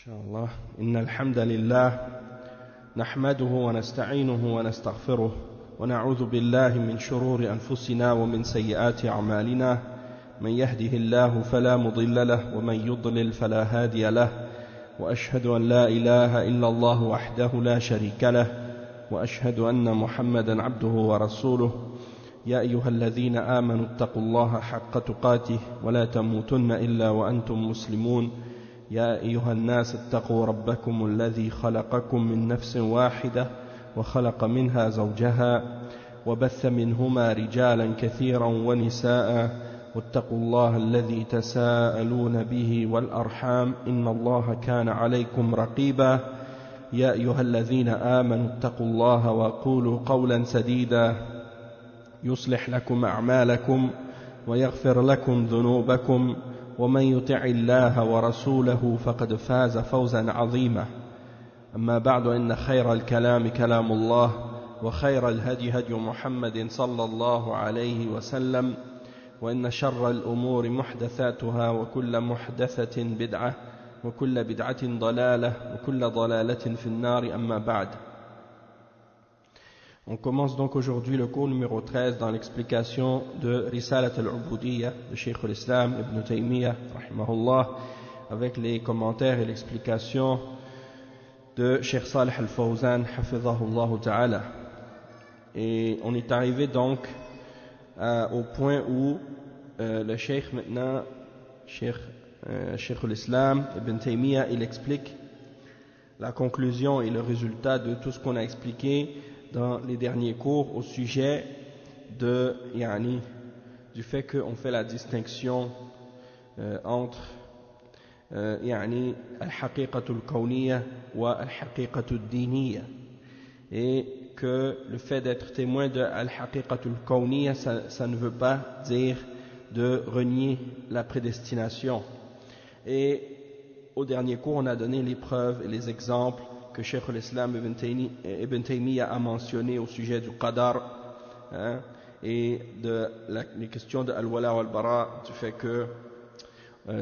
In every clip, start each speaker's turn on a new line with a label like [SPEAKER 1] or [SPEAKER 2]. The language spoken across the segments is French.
[SPEAKER 1] شاء الله إن الحمد لله نحمده ونستعينه ونستغفره ونعوذ بالله من شرور أنفسنا ومن سيئات أعمالنا من يهده الله فلا مضل له ومن يضلل فلا هادي له وأشهد أن لا إله إلا الله وحده لا شريك له وأشهد أن محمدا عبده ورسوله يا أيها الذين آمنوا اتقوا الله حق تقاته ولا تموتن إلا وأنتم مسلمون يا أيها الناس اتقوا ربكم الذي خلقكم من نفس واحدة وخلق منها زوجها وبث منهما رجالا كثيرا ونساء واتقوا الله الذي تساءلون به والأرحام إن الله كان عليكم رقيبا يا أيها الذين آمنوا اتقوا الله وقولوا قولا سديدا يصلح لكم أعمالكم ويغفر لكم ذنوبكم ومن يطع الله ورسوله فقد فاز فوزا عظيما أما بعد إن خير الكلام كلام الله وخير الهدي هدي محمد صلى الله عليه وسلم وإن شر الأمور محدثاتها وكل محدثة بدعة وكل بدعة ضلالة وكل ضلالة في النار أما بعد. On commence donc aujourd'hui le cours numéro 13 dans l'explication de Risalat al-Ubudiyya de Cheikh al-Islam Ibn Taymiyyah rahimahullah avec les commentaires et l'explication de Cheikh Salih al-Fawzan hafidhahullah ta'ala. Et on est arrivé donc au point où le Cheikh maintenant, Cheikh al-Islam Ibn Taymiyyah, il explique la conclusion et le résultat de tout ce qu'on a expliqué dans les derniers cours au sujet de du fait qu'on fait la distinction entre al-haqiqatul kawniyya wa al-haqiqatul diniyya, et que le fait d'être témoin de al-haqiqatul kawniyya, ça ne veut pas dire de renier la prédestination. Et au dernier cours on a donné les preuves et les exemples que Cheikh al-Islam Ibn Taymiyyah a mentionné au sujet du qadar, et les questions de al-wala wa al-bara, du fait que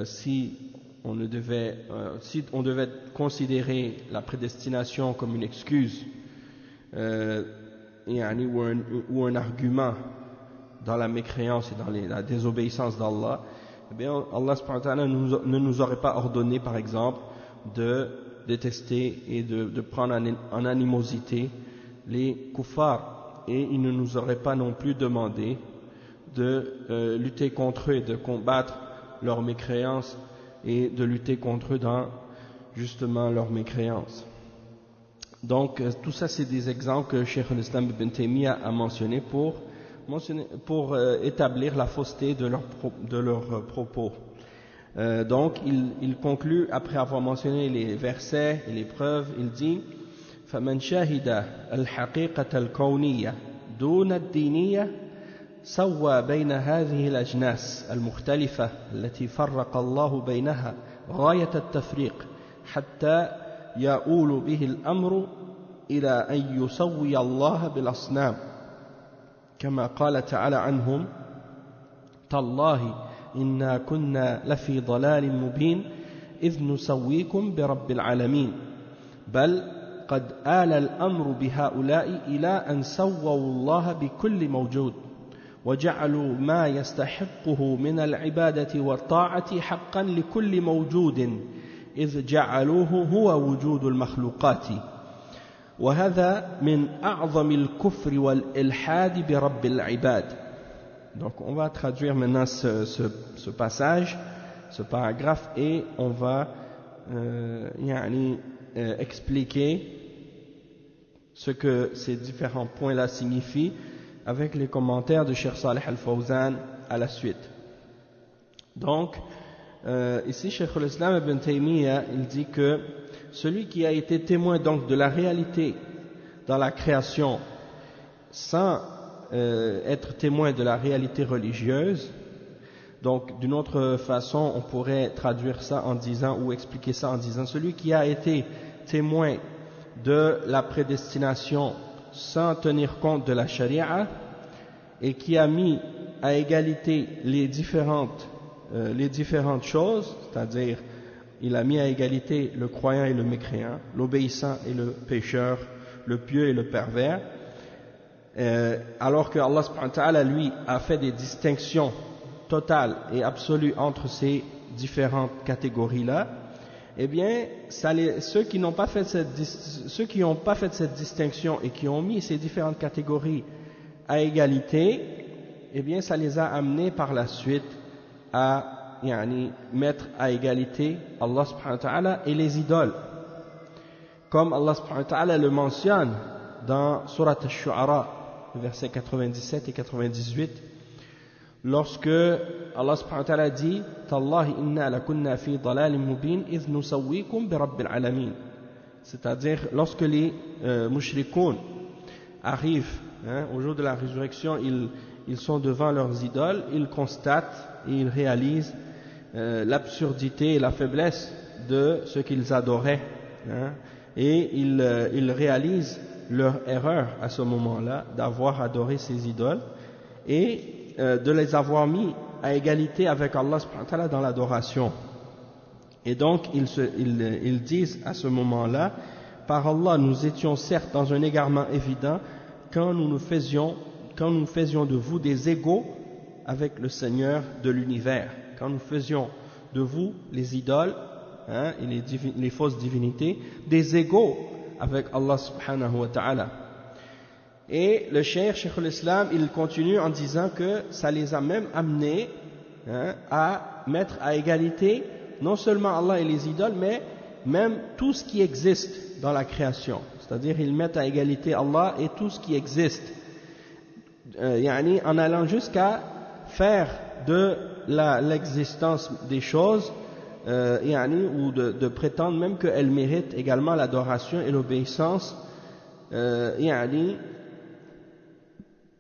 [SPEAKER 1] si on devait considérer la prédestination comme une excuse ou un argument dans la mécréance et dans la désobéissance d'Allah, eh bien Allah subhanahu wa ta'ala ne nous aurait pas ordonné par exemple de détester et de prendre en animosité les kuffars, et il ne nous aurait pas non plus demandé de lutter contre eux, de combattre leur mécréance et de lutter contre eux dans justement leur mécréance. Donc tout ça c'est des exemples que Cheikh al-Islam Ibn Taymiyyah a mentionnés pour établir la fausseté de leurs propos. Donc il conclut, après avoir mentionné les versets et les preuves, il dit فَمَنْ شَهِدَ الْحَقِيقَةَ الْكَوْنِيَّةَ دُونَ الدِّينِيَّةِ سوى بين هذه الأجناس المختلفة التي فرق الله بينها غاية التفريق حتى يؤول به الأمر إلى أن يسوي الله بالأصنام كما قال تعالى عنهم تالله إنا كنا لفي ضلال مبين إذ نسويكم برب العالمين بل قد آل الأمر بهؤلاء إلى أن سووا الله بكل موجود وجعلوا ما يستحقه من العبادة والطاعة حقا لكل موجود إذ جعلوه هو وجود المخلوقات وهذا من أعظم الكفر والإلحاد برب العباد. Donc on va traduire maintenant ce passage, ce paragraphe, et on va expliquer ce que ces différents points-là signifient avec les commentaires de Cheikh Salih al-Fawzan à la suite. Donc ici Cheikh al-Islam Ibn Taymiyyah, il dit que celui qui a été témoin donc de la réalité dans la création sans être témoin de la réalité religieuse, donc d'une autre façon on pourrait traduire ça en disant, ou expliquer ça en disant, celui qui a été témoin de la prédestination sans tenir compte de la charia, et qui a mis à égalité les différentes choses, c'est-à-dire il a mis à égalité le croyant et le mécréant, l'obéissant et le pécheur, le pieux et le pervers, alors que Allah subhanahu wa ta'ala, lui, a fait des distinctions totales et absolues entre ces différentes catégories-là, eh bien, ceux qui n'ont pas fait cette distinction et qui ont mis ces différentes catégories à égalité, eh bien, ça les a amenés par la suite à mettre à égalité Allah subhanahu wa ta'ala et les idoles. Comme Allah subhanahu wa ta'ala le mentionne dans Surat Ash-Shu'ara, versets 97 et 98, lorsque Allah subhanahu wa ta'ala dit Tallahi inna lakunna fi dalalin mubin idh nusawwikum bi rabbil alamin, c'est-à-dire lorsque les mushrikoun arrivent au jour de la résurrection, ils sont devant leurs idoles, ils constatent et ils réalisent l'absurdité et la faiblesse de ce qu'ils adoraient, et ils réalisent leur erreur à ce moment-là d'avoir adoré ces idoles et de les avoir mis à égalité avec Allah subhanahu wa ta'ala dans l'adoration. Et donc ils disent à ce moment-là, par Allah, nous étions certes dans un égarement évident quand nous faisions de vous des égaux avec le Seigneur de l'univers, quand nous faisions de vous les idoles et les fausses divinités des égaux avec Allah subhanahu wa ta'ala. Et le Cheikh al-Islam, il continue en disant que ça les a même amenés à mettre à égalité non seulement Allah et les idoles, mais même tout ce qui existe dans la création. C'est-à-dire ils mettent à égalité Allah et tout ce qui existe, en allant jusqu'à faire de l'existence des choses ou de prétendre même qu'elles méritent également l'adoration et l'obéissance,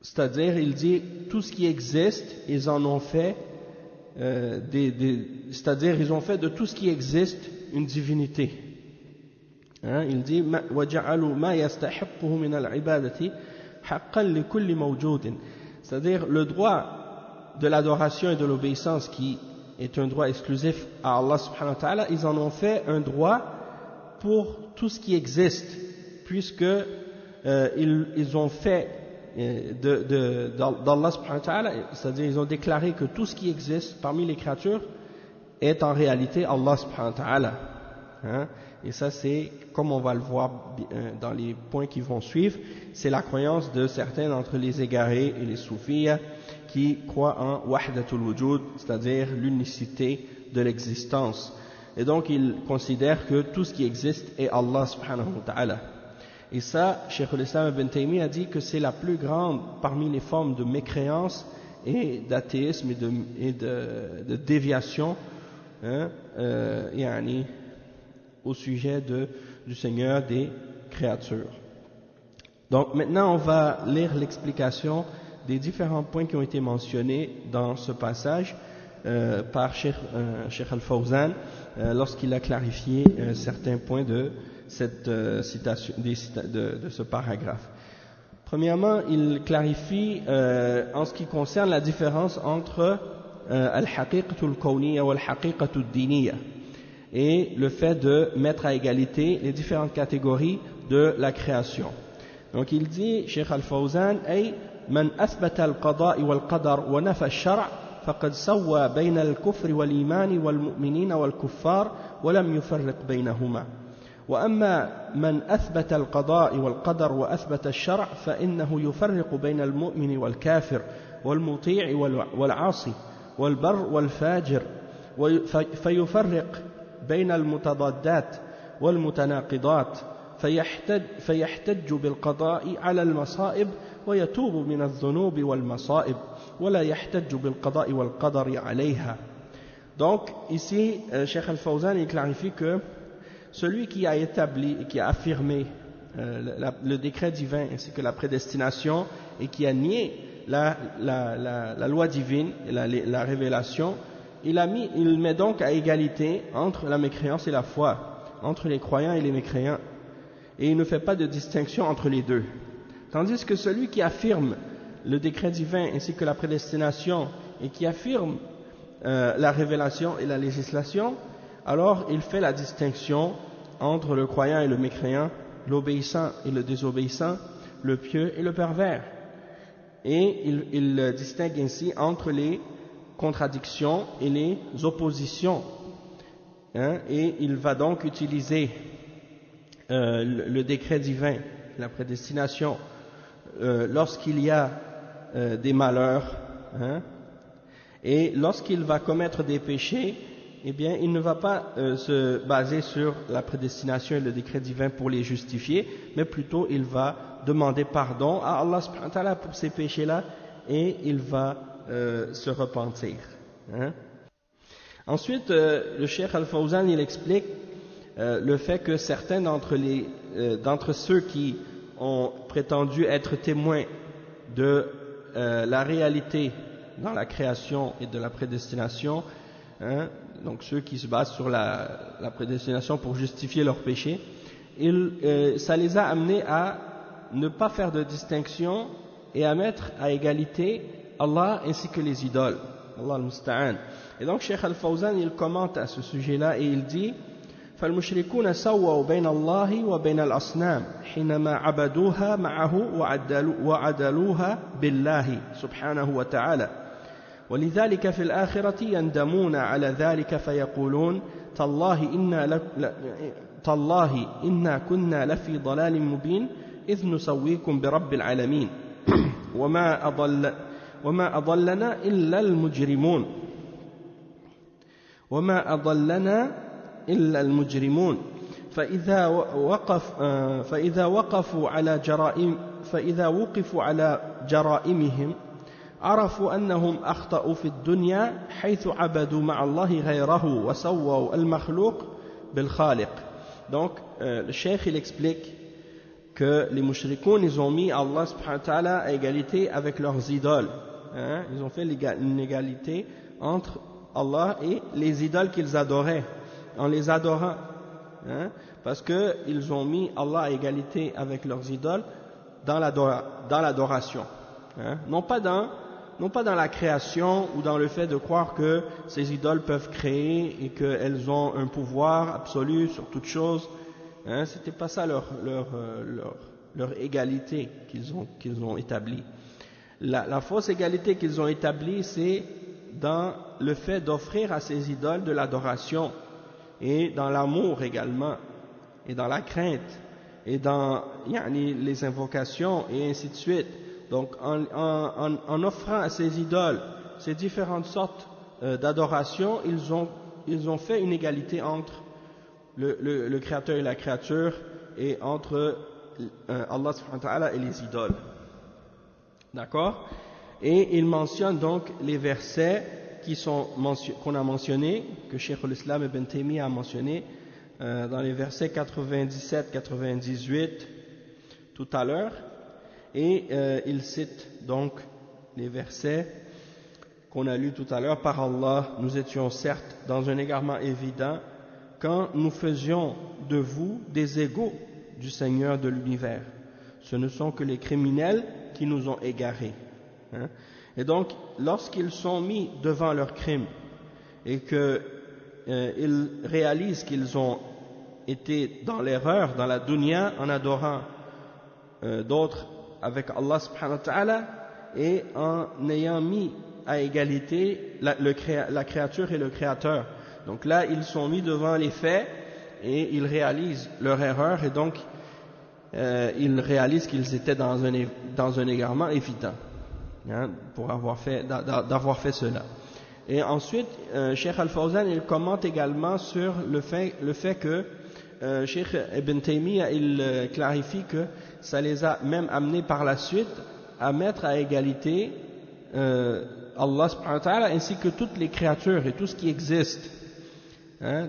[SPEAKER 1] c'est-à-dire il dit tout ce qui existe, ils en ont fait c'est-à-dire ils ont fait de tout ce qui existe une divinité. Il dit وَجَعَلُوا مَا يَسْتَحِقُّهُ مِنَ الْعِبَادَةِ حَقًّا لِكُلِّ مَوْجُودٍ, c'est-à-dire le droit de l'adoration et de l'obéissance qui est un droit exclusif à Allah subhanahu wa ta'ala, ils en ont fait un droit pour tout ce qui existe, puisque ils ont fait d'Allah subhanahu wa ta'ala, c'est-à-dire ils ont déclaré que tout ce qui existe parmi les créatures est en réalité Allah subhanahu wa ta'ala. Et ça, c'est, comme on va le voir dans les points qui vont suivre, c'est la croyance de certains d'entre les égarés et les soufis qui croient en wahdatul wujud, c'est-à-dire l'unicité de l'existence. Et donc, ils considèrent que tout ce qui existe est Allah subhanahu wa ta'ala. Et ça, Cheikh al-Islam ibn Taymiyyah a dit que c'est la plus grande parmi les formes de mécréance et d'athéisme et de déviation, au sujet du Seigneur des créatures. Donc maintenant on va lire l'explication des différents points qui ont été mentionnés dans ce passage par Cheikh Al-Fawzan lorsqu'il a clarifié certains points de cette citation, de ce paragraphe. Premièrement, il clarifie en ce qui concerne la différence entre al-haqiqatul kawniyya wal haqiqatud diniyya, et le fait de mettre à égalité les différentes catégories de la création. Donc il dit, Cheikh Al-Fawzan, ay man athbata al-qada'i wal-qadar wa nafa al-shar' faqad sawwa bayna al-kufri wal-iman wal-mu'minin wal-kuffar wa lam yufarriq baynahuma. وأما من أثبت القضاء والقدر وأثبت الشرع فإنه يفرق بين المؤمن والكافر والمطيع والعاصي والبر والفاجر فيفرق بين المتضادات والمتناقضات فيحتج بالقضاء على المصائب ويتوب من الذنوب والمصائب ولا يحتج بالقضاء والقدر عليها. Donc ici Cheikh Al-Fawzan il clarifie que celui qui a établi et qui a affirmé le décret divin ainsi que la prédestination et qui a nié la loi divine et la révélation, il met donc à égalité entre la mécréance et la foi, entre les croyants et les mécréants, et il ne fait pas de distinction entre les deux. Tandis que celui qui affirme le décret divin ainsi que la prédestination et qui affirme la révélation et la législation, alors il fait la distinction entre le croyant et le mécréant, l'obéissant et le désobéissant, le pieux et le pervers. Et il distingue ainsi entre les contradictions et les oppositions. Et il va donc utiliser le décret divin, la prédestination, lorsqu'il y a des malheurs, et lorsqu'il va commettre des péchés, eh bien, il ne va pas se baser sur la prédestination et le décret divin pour les justifier, mais plutôt il va demander pardon à Allah subhanahu wa ta'ala pour ces péchés-là, et il va se repentir. Ensuite, le Cheikh Al-Fawzan, il explique le fait que certains d'entre ceux qui ont prétendu être témoins de la réalité dans la création et de la prédestination, donc ceux qui se basent sur la prédestination pour justifier leurs péchés, ça les a amenés à ne pas faire de distinction et à mettre à égalité Allah ainsi que les idoles. Allah al-Musta'an. Et donc Cheikh Al-Fawzan, il commente à ce sujet-là et il dit فالمشركون سووا بين الله وبين الأصنام حينما عبدوها معه وعدلوها بالله سبحانه وتعالى ولذلك في الآخرة يندمون على ذلك فيقولون تالله إنا كنا لفي ضلال مبين إذ نسويكم برب العالمين وما أضلنا إلا المجرمون فإذا وقفوا على جرائمهم عرفوا أنهم أخطأوا في الدنيا حيث عبدوا مع الله غيره وسووا المخلوق بالخالق. Donc le cheikh il explique que les mushrikoun ils ont mis Allah subhanahu wa ta'ala à égalité avec leurs idoles, ils ont fait une égalité entre Allah et les idoles qu'ils adoraient en les adorant, parce qu'ils ont mis Allah à égalité avec leurs idoles dans l'adoration, non pas dans la création ou dans le fait de croire que ces idoles peuvent créer et qu'elles ont un pouvoir absolu sur toute chose. C'était pas ça leur égalité qu'ils ont établie. La fausse égalité qu'ils ont établie, c'est dans le fait d'offrir à ces idoles de l'adoration, et dans l'amour également, et dans la crainte, et dans les invocations, et ainsi de suite. Donc en offrant à ces idoles ces différentes sortes d'adoration, ils ont fait une égalité entre le créateur et la créature, et entre Allah subhanahu wa ta'ala et les idoles. D'accord? Et il mentionne donc les versets qu'on a mentionnés, que Cheikh al-Islam ibn Taymiyyah a mentionné dans les versets 97-98 tout à l'heure, et il cite donc les versets qu'on a lus tout à l'heure. Par Allah, nous étions certes dans un égarement évident quand nous faisions de vous des égaux du Seigneur de l'univers. Ce ne sont que les criminels qui nous ont égarés. Et donc, lorsqu'ils sont mis devant leurs crimes et qu'ils réalisent qu'ils ont été dans l'erreur, dans la dunya, en adorant d'autres avec Allah subhanahu wa ta'ala, et en ayant mis à égalité la créature et le créateur. Donc là, ils sont mis devant les faits et ils réalisent leur erreur, et donc ils réalisent qu'ils étaient dans un égarement évident, pour d'avoir fait cela. Et ensuite, Cheikh Al-Fawzan, il commente également sur le fait que Cheikh Ibn Taymiyyah, il clarifie que ça les a même amenés par la suite à mettre à égalité Allah subhanahu wa ta'ala ainsi que toutes les créatures et tout ce qui existe.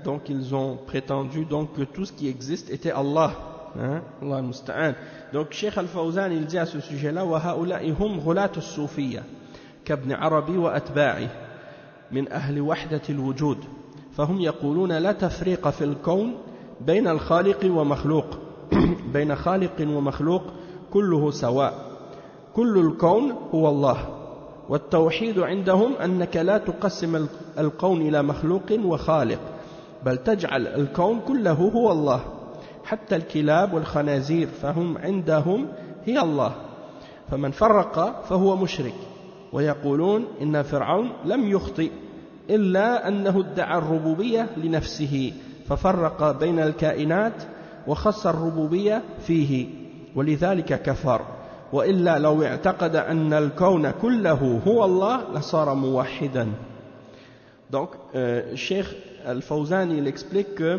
[SPEAKER 1] Donc ils ont prétendu donc que tout ce qui existe était Allah. Allah al-Musta'an. Donc Cheikh Al-Fawzan, il dit à ce sujet-là: wa ha'ula'i hum ghulatu as-sufiyya k'ibn Arabi wa atba'i min ahli wahdati al-wujud fahum yaquluna la tafriqa fi al-kawn bayna al-khaliq wa makhluq bayna khaliq wa makhluq kulluhu sawa kullu al-kawn huwa Allah والتوحيد عندهم أنك لا تقسم الكون إلى مخلوق وخالق بل تجعل الكون كله هو الله حتى الكلاب والخنازير فهم عندهم هي الله فمن فرق فهو مشرك ويقولون إن فرعون لم يخطئ إلا أنه ادعى الربوبية لنفسه ففرق بين الكائنات وخص الربوبية فيه ولذلك كفر وإلا لو اعتقد أن الكون كله هو الله لصار موحدا. Donc, Cheikh Al-Fawzan, il explique que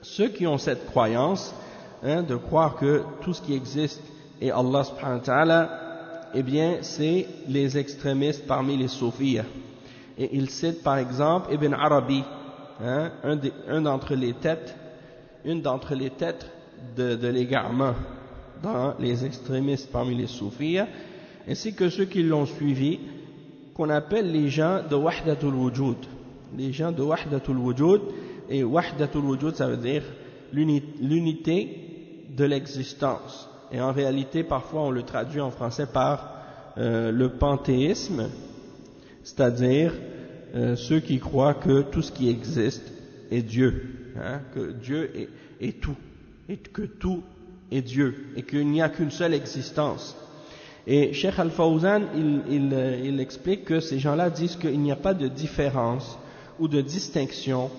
[SPEAKER 1] ceux qui ont cette croyance, de croire que tout ce qui existe est Allah subhanahu wa ta'ala, eh bien, c'est les extrémistes parmi les soufis. Et il cite par exemple Ibn Arabi, une d'entre les têtes de l'égarement dans les extrémistes parmi les soufis, ainsi que ceux qui l'ont suivi, qu'on appelle les gens de Wahdatul Wujud. Les gens de Wahdatul Wujud, et Wahdatul Wujud ça veut dire l'unité de l'existence. Et en réalité, parfois on le traduit en français par le panthéisme, c'est-à-dire ceux qui croient que tout ce qui existe est Dieu, que Dieu est tout, et que tout est Dieu, et qu'il n'y a qu'une seule existence. Et Cheikh Al-Fawzan, il explique que ces gens-là disent qu'il n'y a pas de différence ou de distinction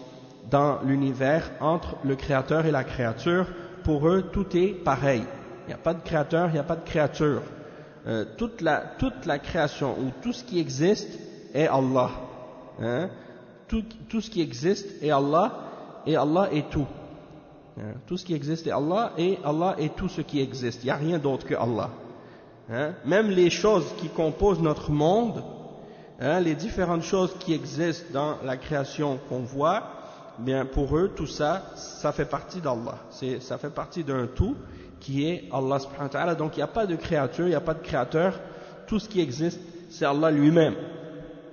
[SPEAKER 1] dans l'univers entre le créateur et la créature. Pour eux, tout est pareil. Il n'y a pas de créateur, il n'y a pas de créature. Toute la création ou tout ce qui existe est Allah. Tout ce qui existe est Allah, et Allah est tout. Tout ce qui existe est Allah, et Allah est tout ce qui existe. Il n'y a rien d'autre que Allah. Même les choses qui composent notre monde, les différentes choses qui existent dans la création qu'on voit, bien pour eux tout ça, ça fait partie d'Allah. Ça fait partie d'un tout qui est Allah subhanahu wa ta'ala. Donc il n'y a pas de créature, il n'y a pas de créateur. Tout ce qui existe, c'est Allah lui-même.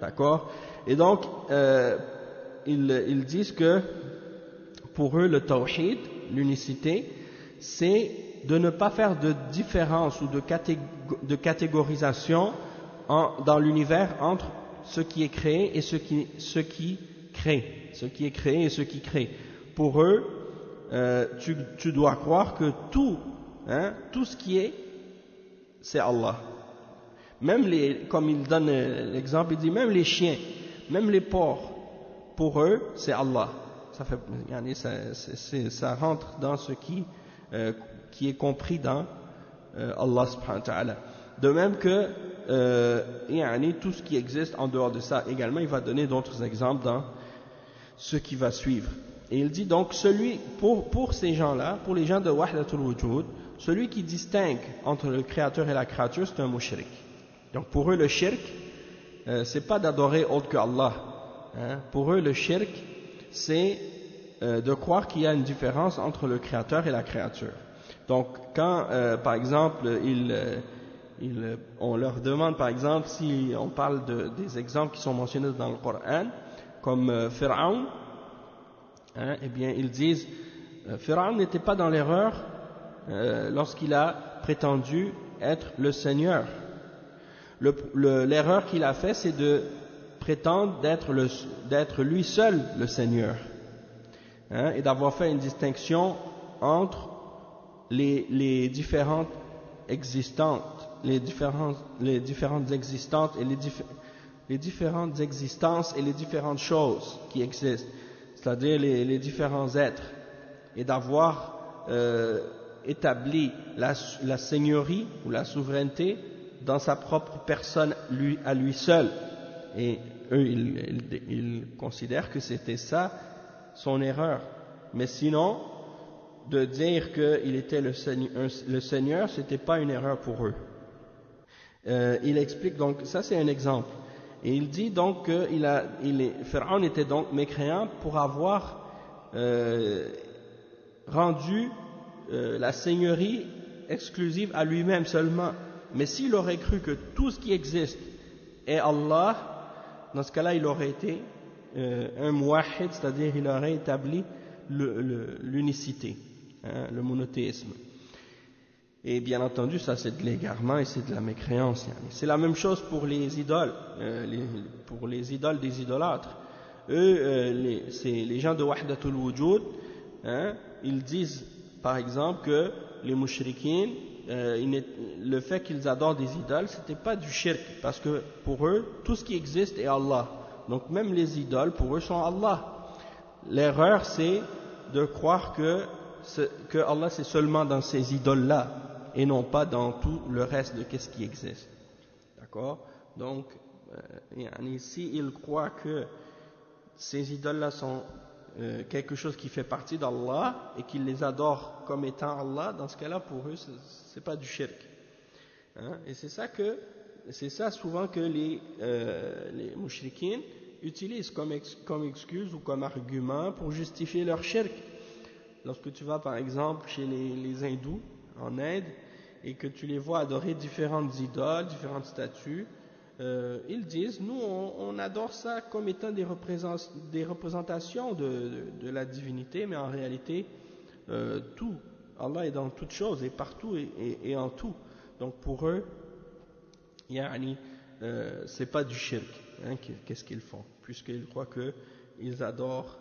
[SPEAKER 1] D'accord? Et donc ils disent que pour eux le tawhid, l'unicité, c'est de ne pas faire de différence ou de catégorisation dans l'univers entre ce qui est créé et ce qui crée. Ce qui est créé et ce qui crée. Pour eux, tu dois croire que tout ce qui est, c'est Allah. Même comme il donne l'exemple, il dit même les chiens, même les porcs, pour eux, c'est Allah. Ça rentre dans ce qui est compris dans Allah subhanahu wa ta'ala. De même que tout ce qui existe en dehors de ça également, il va donner d'autres exemples dans ce qui va suivre. Et il dit donc, pour ces gens-là, pour les gens de Wahdatul Wujud, celui qui distingue entre le créateur et la créature, c'est un mushrik. Donc pour eux, le shirk, c'est pas d'adorer autre que Allah. Pour eux, le shirk, c'est de croire qu'il y a une différence entre le créateur et la créature. Donc quand par exemple on leur demande par exemple si on parle des exemples qui sont mentionnés dans le Coran comme Pharaon, eh bien ils disent Pharaon n'était pas dans l'erreur lorsqu'il a prétendu être le Seigneur. L'erreur qu'il a fait, c'est de prétendre d'être lui seul le Seigneur, et d'avoir fait une distinction entre les différentes existantes, les différentes existantes et les différentes existences et les différentes choses qui existent, c'est-à-dire les différents êtres, et d'avoir établi la seigneurie ou la souveraineté dans sa propre personne à lui seul. Et eux, ils considèrent que c'était ça son erreur. Mais sinon, de dire qu'il était le Seigneur, c'était pas une erreur pour eux. Il explique donc, ça c'est un exemple. Et il dit donc que Pharaon était donc mécréant pour avoir rendu la seigneurie exclusive à lui-même seulement. Mais s'il aurait cru que tout ce qui existe est Allah, dans ce cas-là, il aurait été un muwahhid, c'est-à-dire il aurait établi l'unicité, le monothéisme. Et bien entendu, ça c'est de l'égarement et c'est de la mécréance. C'est la même chose pour les idoles, pour les idoles des idolâtres. eux, les gens de Wahdatul Wujud, hein, ils disent par exemple que les mushrikines, le fait qu'ils adorent des idoles, c'était pas du shirk, parce que pour eux, tout ce qui existe est Allah. Donc même les idoles, pour eux, sont Allah. L'erreur, c'est de croire que Allah, c'est seulement dans ces idoles-là, et non pas dans tout le reste de ce qui existe. D'accord? Donc, ici, ils croient que ces idoles-là sont quelque chose qui fait partie d'Allah et qu'ils les adorent comme étant Allah. Dans ce cas-là, pour eux, c'est pas du shirk. Hein? Et c'est ça souvent que les mushrikines utilisent comme excuse ou comme argument pour justifier leur shirk. Lorsque tu vas par exemple chez les hindous en Inde et que tu les vois adorer différentes idoles, différentes statues, ils disent, nous on adore ça comme étant des représentations de la divinité, mais en réalité tout, Allah est dans toutes choses et partout et en tout. Donc pour eux, c'est pas du shirk, hein, qu'est-ce qu'ils font, puisqu'ils croient qu'ils adorent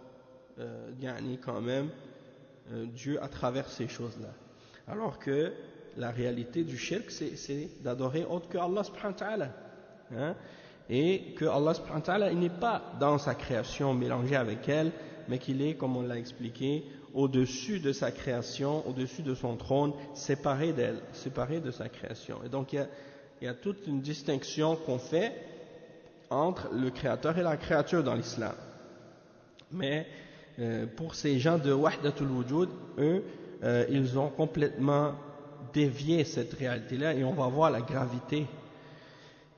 [SPEAKER 1] quand même Dieu à travers ces choses-là. Alors que la réalité du shirk, c'est d'adorer autre que Allah subhanahu wa ta'ala. Hein? Et que Allah subhanahu wa ta'ala, il n'est pas dans sa création mélangé avec elle, mais qu'il est, comme on l'a expliqué, au-dessus de sa création, au-dessus de son trône, séparé d'elle, séparé de sa création. Et donc il y a toute une distinction qu'on fait entre le créateur et la créature dans l'islam. Mais pour ces gens de Wahdatul Wujud, eux, ils ont complètement dévié cette réalité-là, et on va voir la gravité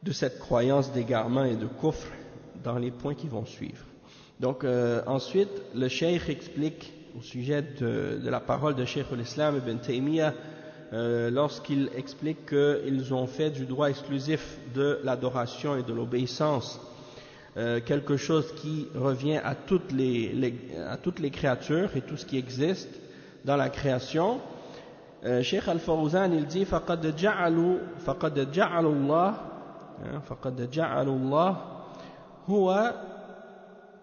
[SPEAKER 1] de cette croyance d'égarement et de kufr dans les points qui vont suivre. Donc ensuite, le cheikh explique au sujet de la parole de Cheikh al-Islam ibn Taymiyyah lorsqu'il explique qu'ils ont fait du droit exclusif de l'adoration et de l'obéissance quelque chose qui revient à toutes les créatures et tout ce qui existe dans la création. Cheikh Al-Fawzan, il dit فقد جعلوا الله هو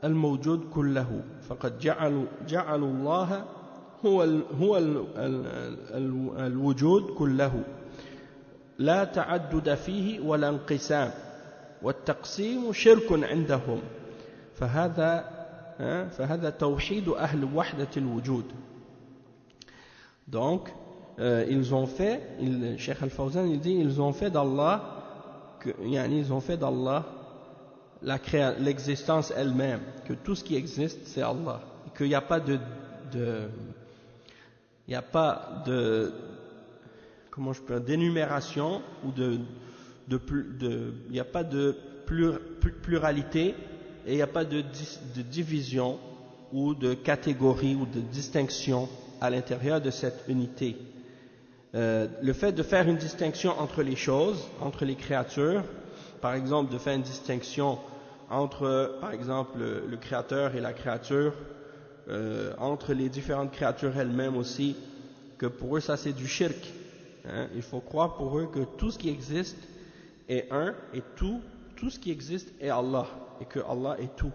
[SPEAKER 1] الموجود كله فقد جعلوا الله هو الوجود كله لا تعدد فيه ولا انقسام والتقسيم شرك عندهم فهذا توحيد أهل وحدة الوجود. Donc ils ont fait, Cheikh Al-Fawzan il dit, ils ont fait d'Allah l'existence elle-même, que tout ce qui existe c'est Allah, et qu'il n'y a pas d'énumération ou il n'y a pas de pluralité et il n'y a pas de division ou de catégorie ou de distinction à l'intérieur de cette unité. Le fait de faire une distinction entre les choses, entre les créatures, par exemple de faire une distinction entre, par exemple, le créateur et la créature, entre les différentes créatures elles-mêmes aussi, que pour eux ça c'est du shirk. Hein? Il faut croire pour eux que tout ce qui existe est un, et tout ce qui existe est Allah, et que Allah est tout.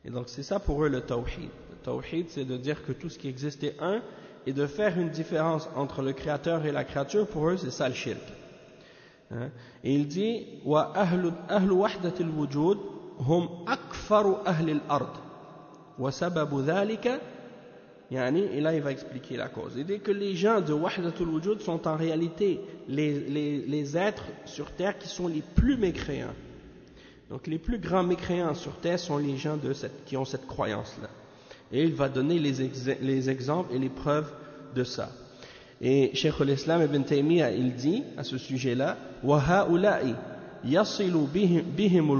[SPEAKER 1] Et donc c'est ça pour eux le tawhid. Le tawhid, c'est de dire que tout ce qui existe est un, et de faire une différence entre le créateur et la créature, pour eux c'est ça le shirk. Hein? Et il dit wa ahlu wahdatil wujud hum akfaru ahli al-ard wa sababu dhalika, et là il va expliquer la cause. Il dit que les gens de Wahdatul Wujud sont en réalité les êtres sur terre qui sont les plus mécréants. Donc les plus grands mécréants sur terre sont les gens qui ont cette croyance-là. Et il va donner les exemples et les preuves de ça. Et Cheikh al-Islam ibn Taymiyyah, il dit à ce sujet-là, وَهَؤُلَاءِ يَصِلُ بِهِمُ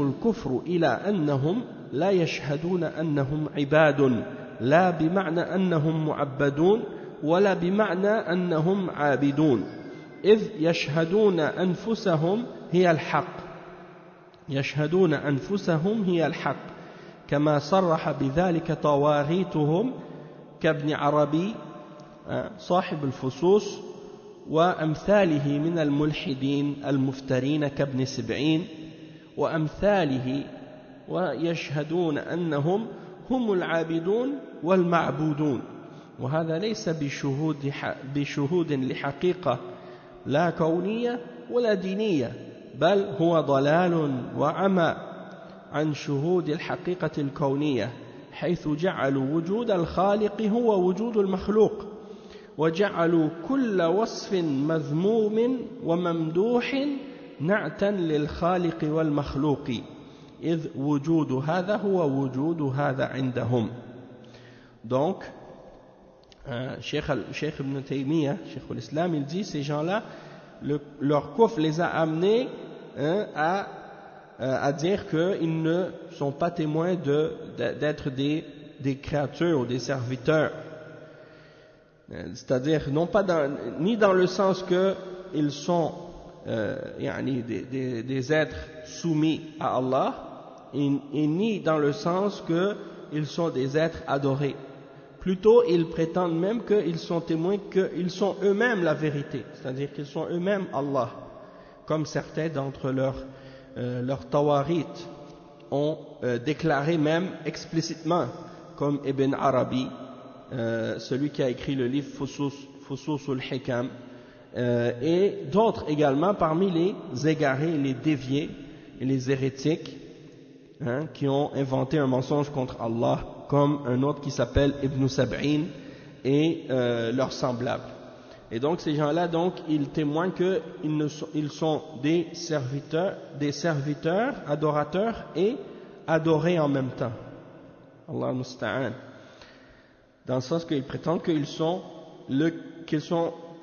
[SPEAKER 1] الْكُفْرُ إِلَى أَنَّهُمْ لا يشهدون أنهم عباد لا بمعنى أنهم معبدون ولا بمعنى أنهم عابدون إذ يشهدون أنفسهم هي الحق كما صرح بذلك طواغيتهم كابن عربي صاحب الفصوص وأمثاله من الملحدين المفترين كابن سبعين وأمثاله ويشهدون أنهم هم العابدون والمعبودون وهذا ليس بشهود لحقيقة لا كونية ولا دينية بل هو ضلال وعمى عن شهود الحقيقة الكونية حيث جعلوا وجود الخالق هو وجود المخلوق وجعلوا كل وصف مذموم وممدوح نعتا للخالق والمخلوق إذ وجود هذا هو وجود هذا عندهم. Donc Cheikh Ibn Taymiyyah, Cheikh l'Islam, il dit ces gens-là, leur kufr les a amenés à dire qu'ils ne sont pas témoins d'être des créatures ou des serviteurs. C'est-à-dire, non pas ni dans le sens qu'ils sont des êtres soumis à Allah, et ni dans le sens qu'ils sont des êtres adorés. Plutôt, ils prétendent même qu'ils sont témoins qu'ils sont eux-mêmes la vérité, c'est-à-dire qu'ils sont eux-mêmes Allah, comme certains d'entre leurs tawarit ont déclaré même explicitement, comme Ibn Arabi, celui qui a écrit le livre Fusus al-Hikam, et d'autres également parmi les égarés, les déviés et les hérétiques qui ont inventé un mensonge contre Allah, comme un autre qui s'appelle Ibn Sab'in et leurs semblables. Et donc ces gens-là, donc, ils témoignent qu'ils sont des serviteurs, adorateurs et adorés en même temps. Allah musta'an. Dans le sens qu'ils prétendent qu'ils sont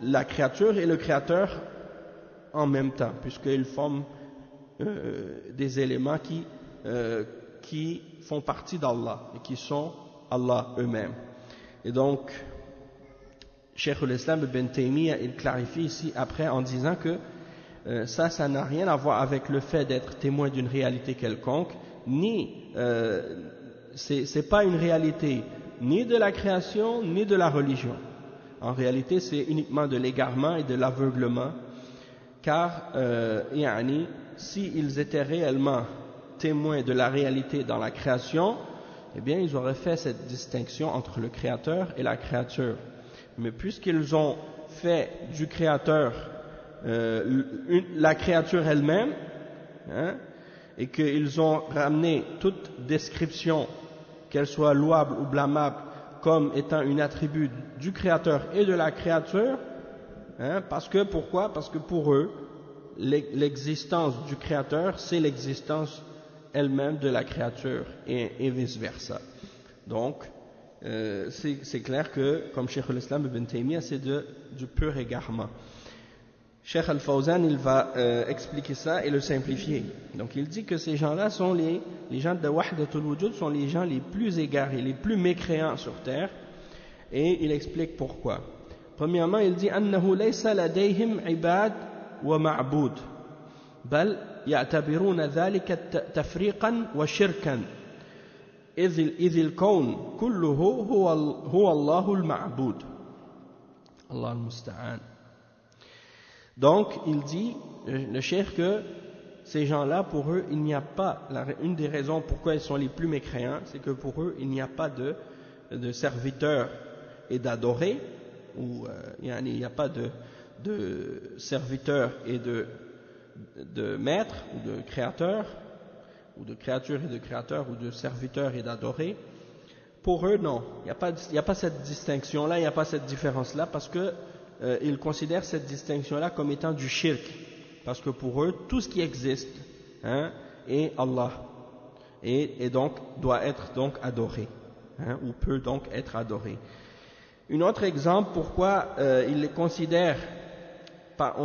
[SPEAKER 1] la créature et le créateur en même temps, puisqu'ils forment des éléments qui font partie d'Allah et qui sont Allah eux-mêmes. Et donc, Cheikh l'Islam Ibn Taymiyyah, il clarifie ici après en disant que ça n'a rien à voir avec le fait d'être témoin d'une réalité quelconque, ni c'est pas une réalité ni de la création ni de la religion. En réalité, c'est uniquement de l'égarement et de l'aveuglement, car s'ils étaient réellement témoins de la réalité dans la création, eh bien ils auraient fait cette distinction entre le créateur et la créature. Mais puisqu'ils ont fait du créateur la créature elle-même, et qu'ils ont ramené toute description, qu'elle soit louable ou blâmable, comme étant une attribut du créateur et de la créature, pourquoi? Parce que pour eux, l'existence du créateur, c'est l'existence elle-même de la créature et vice-versa. Donc, c'est clair que, comme Cheikh l'Islam Ibn Taymiyyah, c'est du pur égarement. Cheikh Al-Fawzan, il va expliquer ça et le simplifier. Donc, il dit que ces gens-là sont les gens de Wahdatul Wujud sont les gens les plus égarés, les plus mécréants sur terre, et il explique pourquoi. Premièrement, il dit أنه ليس لديهم عباد ومعبود بل يعتبرون ذلك تفريقا وشركا إذ الكون كله هو الله المعبود الله المستعان. Donc il dit le cheikh que ces gens-là, pour eux, il n'y a pas, une des raisons pourquoi ils sont les plus mécréants, c'est que pour eux, il n'y a pas de serviteurs et d'adorés, ou il n'y a pas de serviteurs et de maîtres, ou de créateurs, ou de créatures et de créateurs, ou de serviteurs et d'adorés. Pour eux, non, il n'y a pas cette distinction-là, il n'y a pas cette différence-là, parce que ils considèrent cette distinction-là comme étant du shirk, parce que pour eux, tout ce qui existe est Allah, et donc doit être donc adoré, ou peut donc être adoré. Un autre exemple pourquoi on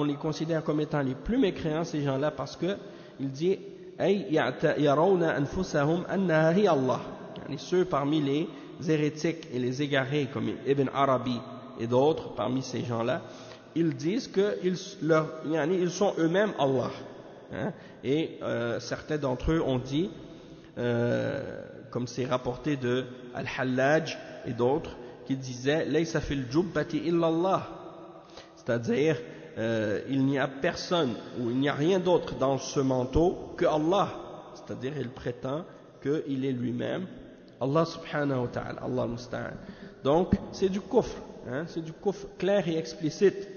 [SPEAKER 1] les considère comme étant les plus mécréants, ces gens-là, parce que il dit yarawna anfusahum annaha hiya Allah. Ceux parmi les hérétiques et les égarés comme Ibn Arabi et d'autres parmi ces gens-là, ils disent qu'ils sont eux-mêmes Allah. Et certains d'entre eux ont dit, comme c'est rapporté de Al-Hallaj et d'autres, qui disaient laysa fil jubbati illa Allah, c'est-à-dire il n'y a personne ou il n'y a rien d'autre dans ce manteau que Allah, c'est-à-dire il prétend qu'il est lui-même Allah subhanahu wa ta'ala, Allah musta'an. Donc c'est du kufr, hein, c'est du kufr clair et explicite.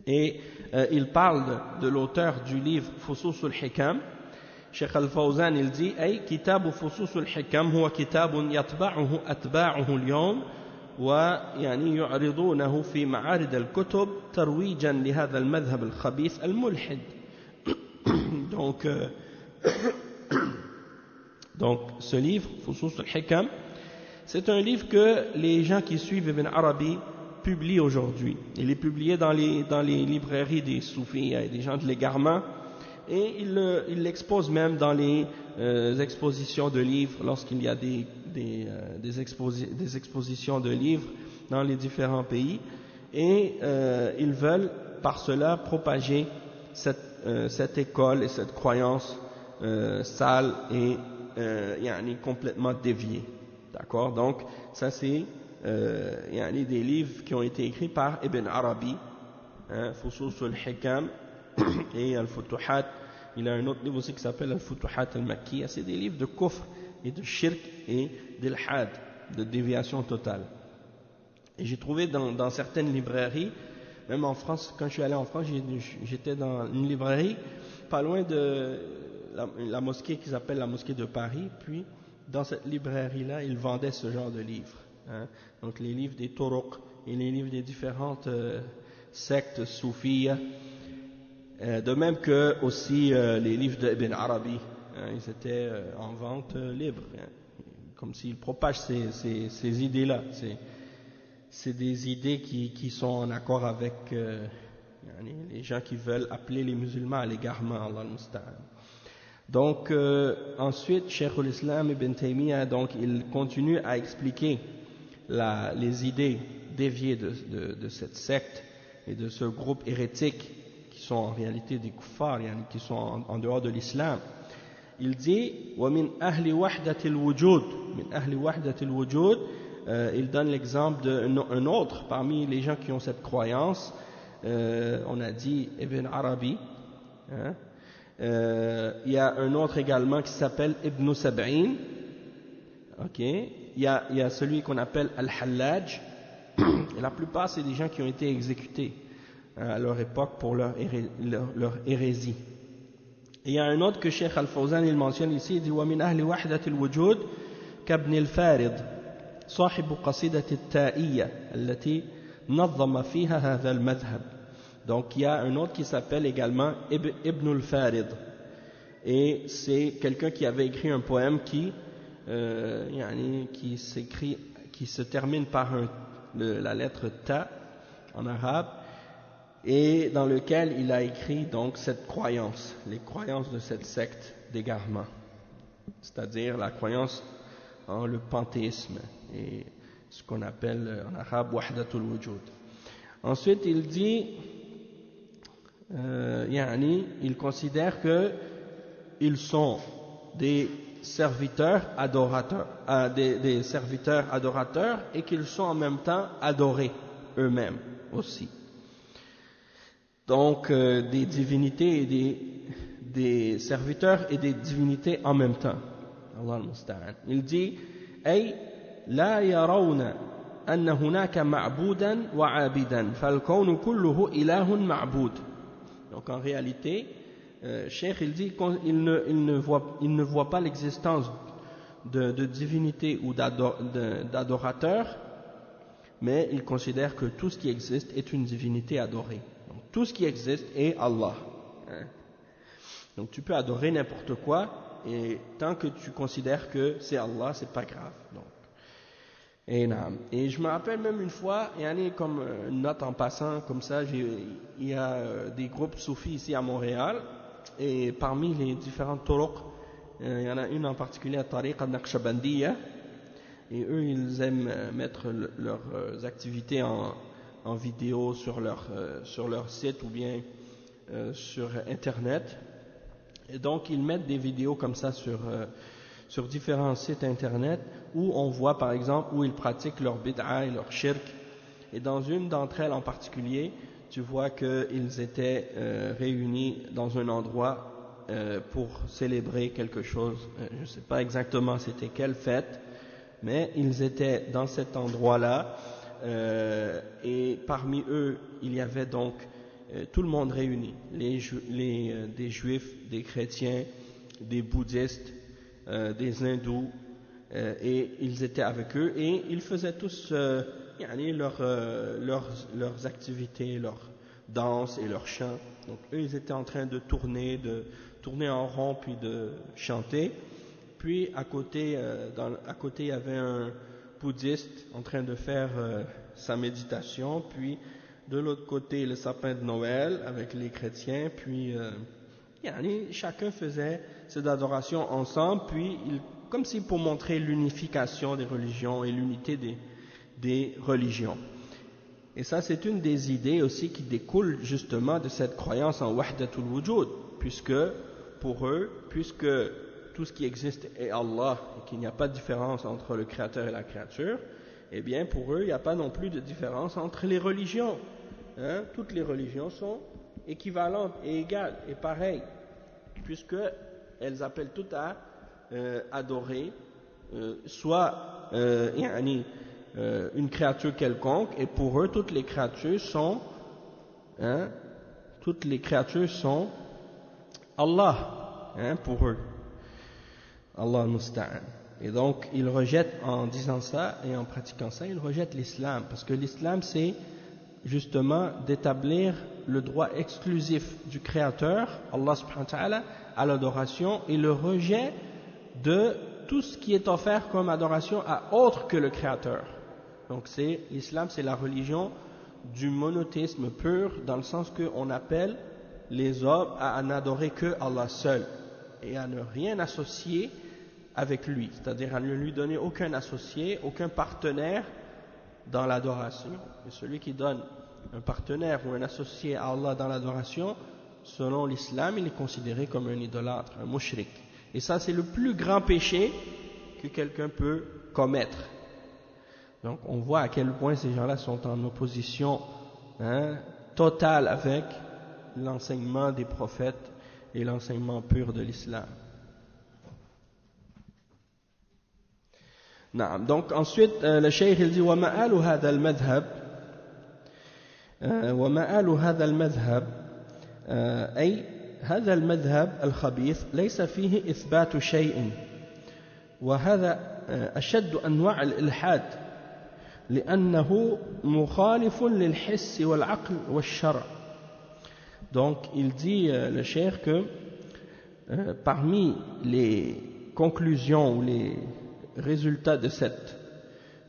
[SPEAKER 1] Et il parle de l'auteur du livre Fusus al-Hikam. Cheikh Al-Fawzan il dit أي كتاب فصوص الحكم هو كتاب يطبعه أتباعه اليوم ويعني يعرضونه في معارض الكتب ترويجا لهذا المذهب الخبيث الملحد. Donc ce livre Fusus al-Hikam, c'est un livre que les gens qui suivent Ibn Arabi publient aujourd'hui. Il est publié dans les librairies des soufis et des gens de l'égarement. Et il l'expose même dans les expositions de livres, lorsqu'il y a des expositions de livres dans les différents pays. Et ils veulent par cela propager cette école et cette croyance sale et complètement déviée. D'accord? Donc ça c'est des livres qui ont été écrits par Ibn Arabi, Fusus al-Hikam et Al-Futuhat. Il a un autre livre aussi qui s'appelle Al-Futuhat al-Makkiya. C'est des livres de kufr et de shirk et d'ilhad, de déviation totale. Et j'ai trouvé dans certaines librairies, même en France, quand je suis allé en France, j'étais dans une librairie pas loin de la mosquée qui s'appelle la mosquée de Paris. Puis dans cette librairie-là, ils vendaient ce genre de livres, hein. Donc les livres des Turuq et les livres des différentes sectes soufiyya. De même que aussi les livres d'Ibn Arabi, hein, ils étaient en vente libre, hein, comme s'il propage ces idées-là. C'est des idées qui sont en accord avec les gens qui veulent appeler les musulmans à l'égarement, Allah al-Musta'an. Donc ensuite, Cheikh al-Islam Ibn Taymiyyah, donc il continue à expliquer les idées déviées de cette secte et de ce groupe hérétique qui sont en réalité des kuffars, qui sont en dehors de l'islam. Il dit وَمِنْ أَهْلِ وَحْدَةِ الْوُجُودِ مِنْ أَهْلِ وَحْدَةِ الْوُجُودِ. Il donne l'exemple d'un autre parmi les gens qui ont cette croyance. On a dit Ibn Arabi, hein. Il y a un autre également qui s'appelle Ibn Sab'in. Okay. Il y a celui qu'on appelle Al-Hallaj. Et la plupart c'est des gens qui ont été exécutés à leur époque pour leur hérésie. Et il y a un autre que Cheikh Al-Fawzan il mentionne ici, il dit وَمِنْ أَهْلِ وَحْدَةِ الْوُجُودِ كَابْنِ الْفَارِض صاحب قصيدة التائية التي نظم فيها هذا المذهب. Donc il y a un autre qui s'appelle également Ibn al-Farid, et c'est quelqu'un qui avait écrit un poème qui se termine par la lettre Ta en arabe, et dans lequel il a écrit donc cette croyance, les croyances de cette secte d'égarement, c'est-à-dire la croyance en le panthéisme et ce qu'on appelle en arabe Wahdatul Wujud. Ensuite il dit il considère que ils sont des serviteurs adorateurs, des serviteurs adorateurs, et qu'ils sont en même temps adorés eux-mêmes aussi. Donc des divinités et des serviteurs et des divinités en même temps. Allah al-Musta'an. Il dit أي لا يرون أن هناك معبودا وعابدا فالكون كله إله معبود. Donc en réalité, Cheikh il dit qu'il ne voit pas l'existence de divinité ou d'adorateur, mais il considère que tout ce qui existe est une divinité adorée. Donc tout ce qui existe est Allah. Donc tu peux adorer n'importe quoi, et tant que tu considères que c'est Allah, c'est pas grave. Donc, et je me rappelle même une fois, comme une note en passant, comme ça, il y a des groupes soufis ici à Montréal, et parmi les différentes turuq, il y en a une en particulier, Tariqa Naqshbandiyya, et eux ils aiment mettre leurs activités en vidéo sur leur site ou bien sur internet, et donc ils mettent des vidéos comme ça sur différents sites internet où on voit par exemple où ils pratiquent leur bid'a et leur shirk. Et dans une d'entre elles en particulier, tu vois qu'ils étaient réunis dans un endroit pour célébrer quelque chose. Je ne sais pas exactement c'était quelle fête, mais ils étaient dans cet endroit-là, et parmi eux, il y avait donc tout le monde réuni, des juifs, des chrétiens, des bouddhistes, des hindous, et ils étaient avec eux, et ils faisaient tous leurs activités, leurs danses et leurs chants. Donc eux, ils étaient en train de tourner en rond, puis de chanter. Puis à côté, il y avait un bouddhiste en train de faire sa méditation, puis de l'autre côté le sapin de Noël avec les chrétiens, puis chacun faisait ses adorations ensemble, puis comme si pour montrer l'unification des religions et l'unité des religions. Et ça, c'est une des idées aussi qui découle justement de cette croyance en wahdatul wujud, puisque pour eux, puisque tout ce qui existe est Allah et qu'il n'y a pas de différence entre le créateur et la créature, eh bien pour eux, il n'y a pas non plus de différence entre les religions. Toutes les religions sont équivalentes et égales et pareilles, puisqu'elles appellent toutes à adorer soit une créature quelconque, et pour eux toutes les créatures sont Allah, pour eux. Allah musta'an. Et donc, ils rejettent, en disant ça et en pratiquant ça, ils rejettent l'islam, parce que l'islam, c'est justement d'établir le droit exclusif du Créateur, Allah subhanahu wa ta'ala, à l'adoration, et le rejet de tout ce qui est offert comme adoration à autre que le Créateur. Donc l'islam, c'est la religion du monothéisme pur, dans le sens qu'on appelle les hommes à n'adorer que Allah seul, et à ne rien associer avec lui, c'est-à-dire à ne lui donner aucun associé, aucun partenaire dans l'adoration. Et celui qui donne un partenaire ou un associé à Allah dans l'adoration, selon l'islam, il est considéré comme un idolâtre, un mushrik. Et ça, c'est le plus grand péché que quelqu'un peut commettre. Donc on voit à quel point ces gens-là sont en opposition totale avec l'enseignement des prophètes et l'enseignement pur de l'islam. Donc ensuite le cheikh il dit ومآل هذا المذهب أي هذا المذهب الخبيث ليس فيه إثبات شيء وهذا أشد أنواع الإلحاد لأنه مخالف للحس والعقل والشرع. Donc il dit le cheikh que parmi les conclusions ou les résultat de cette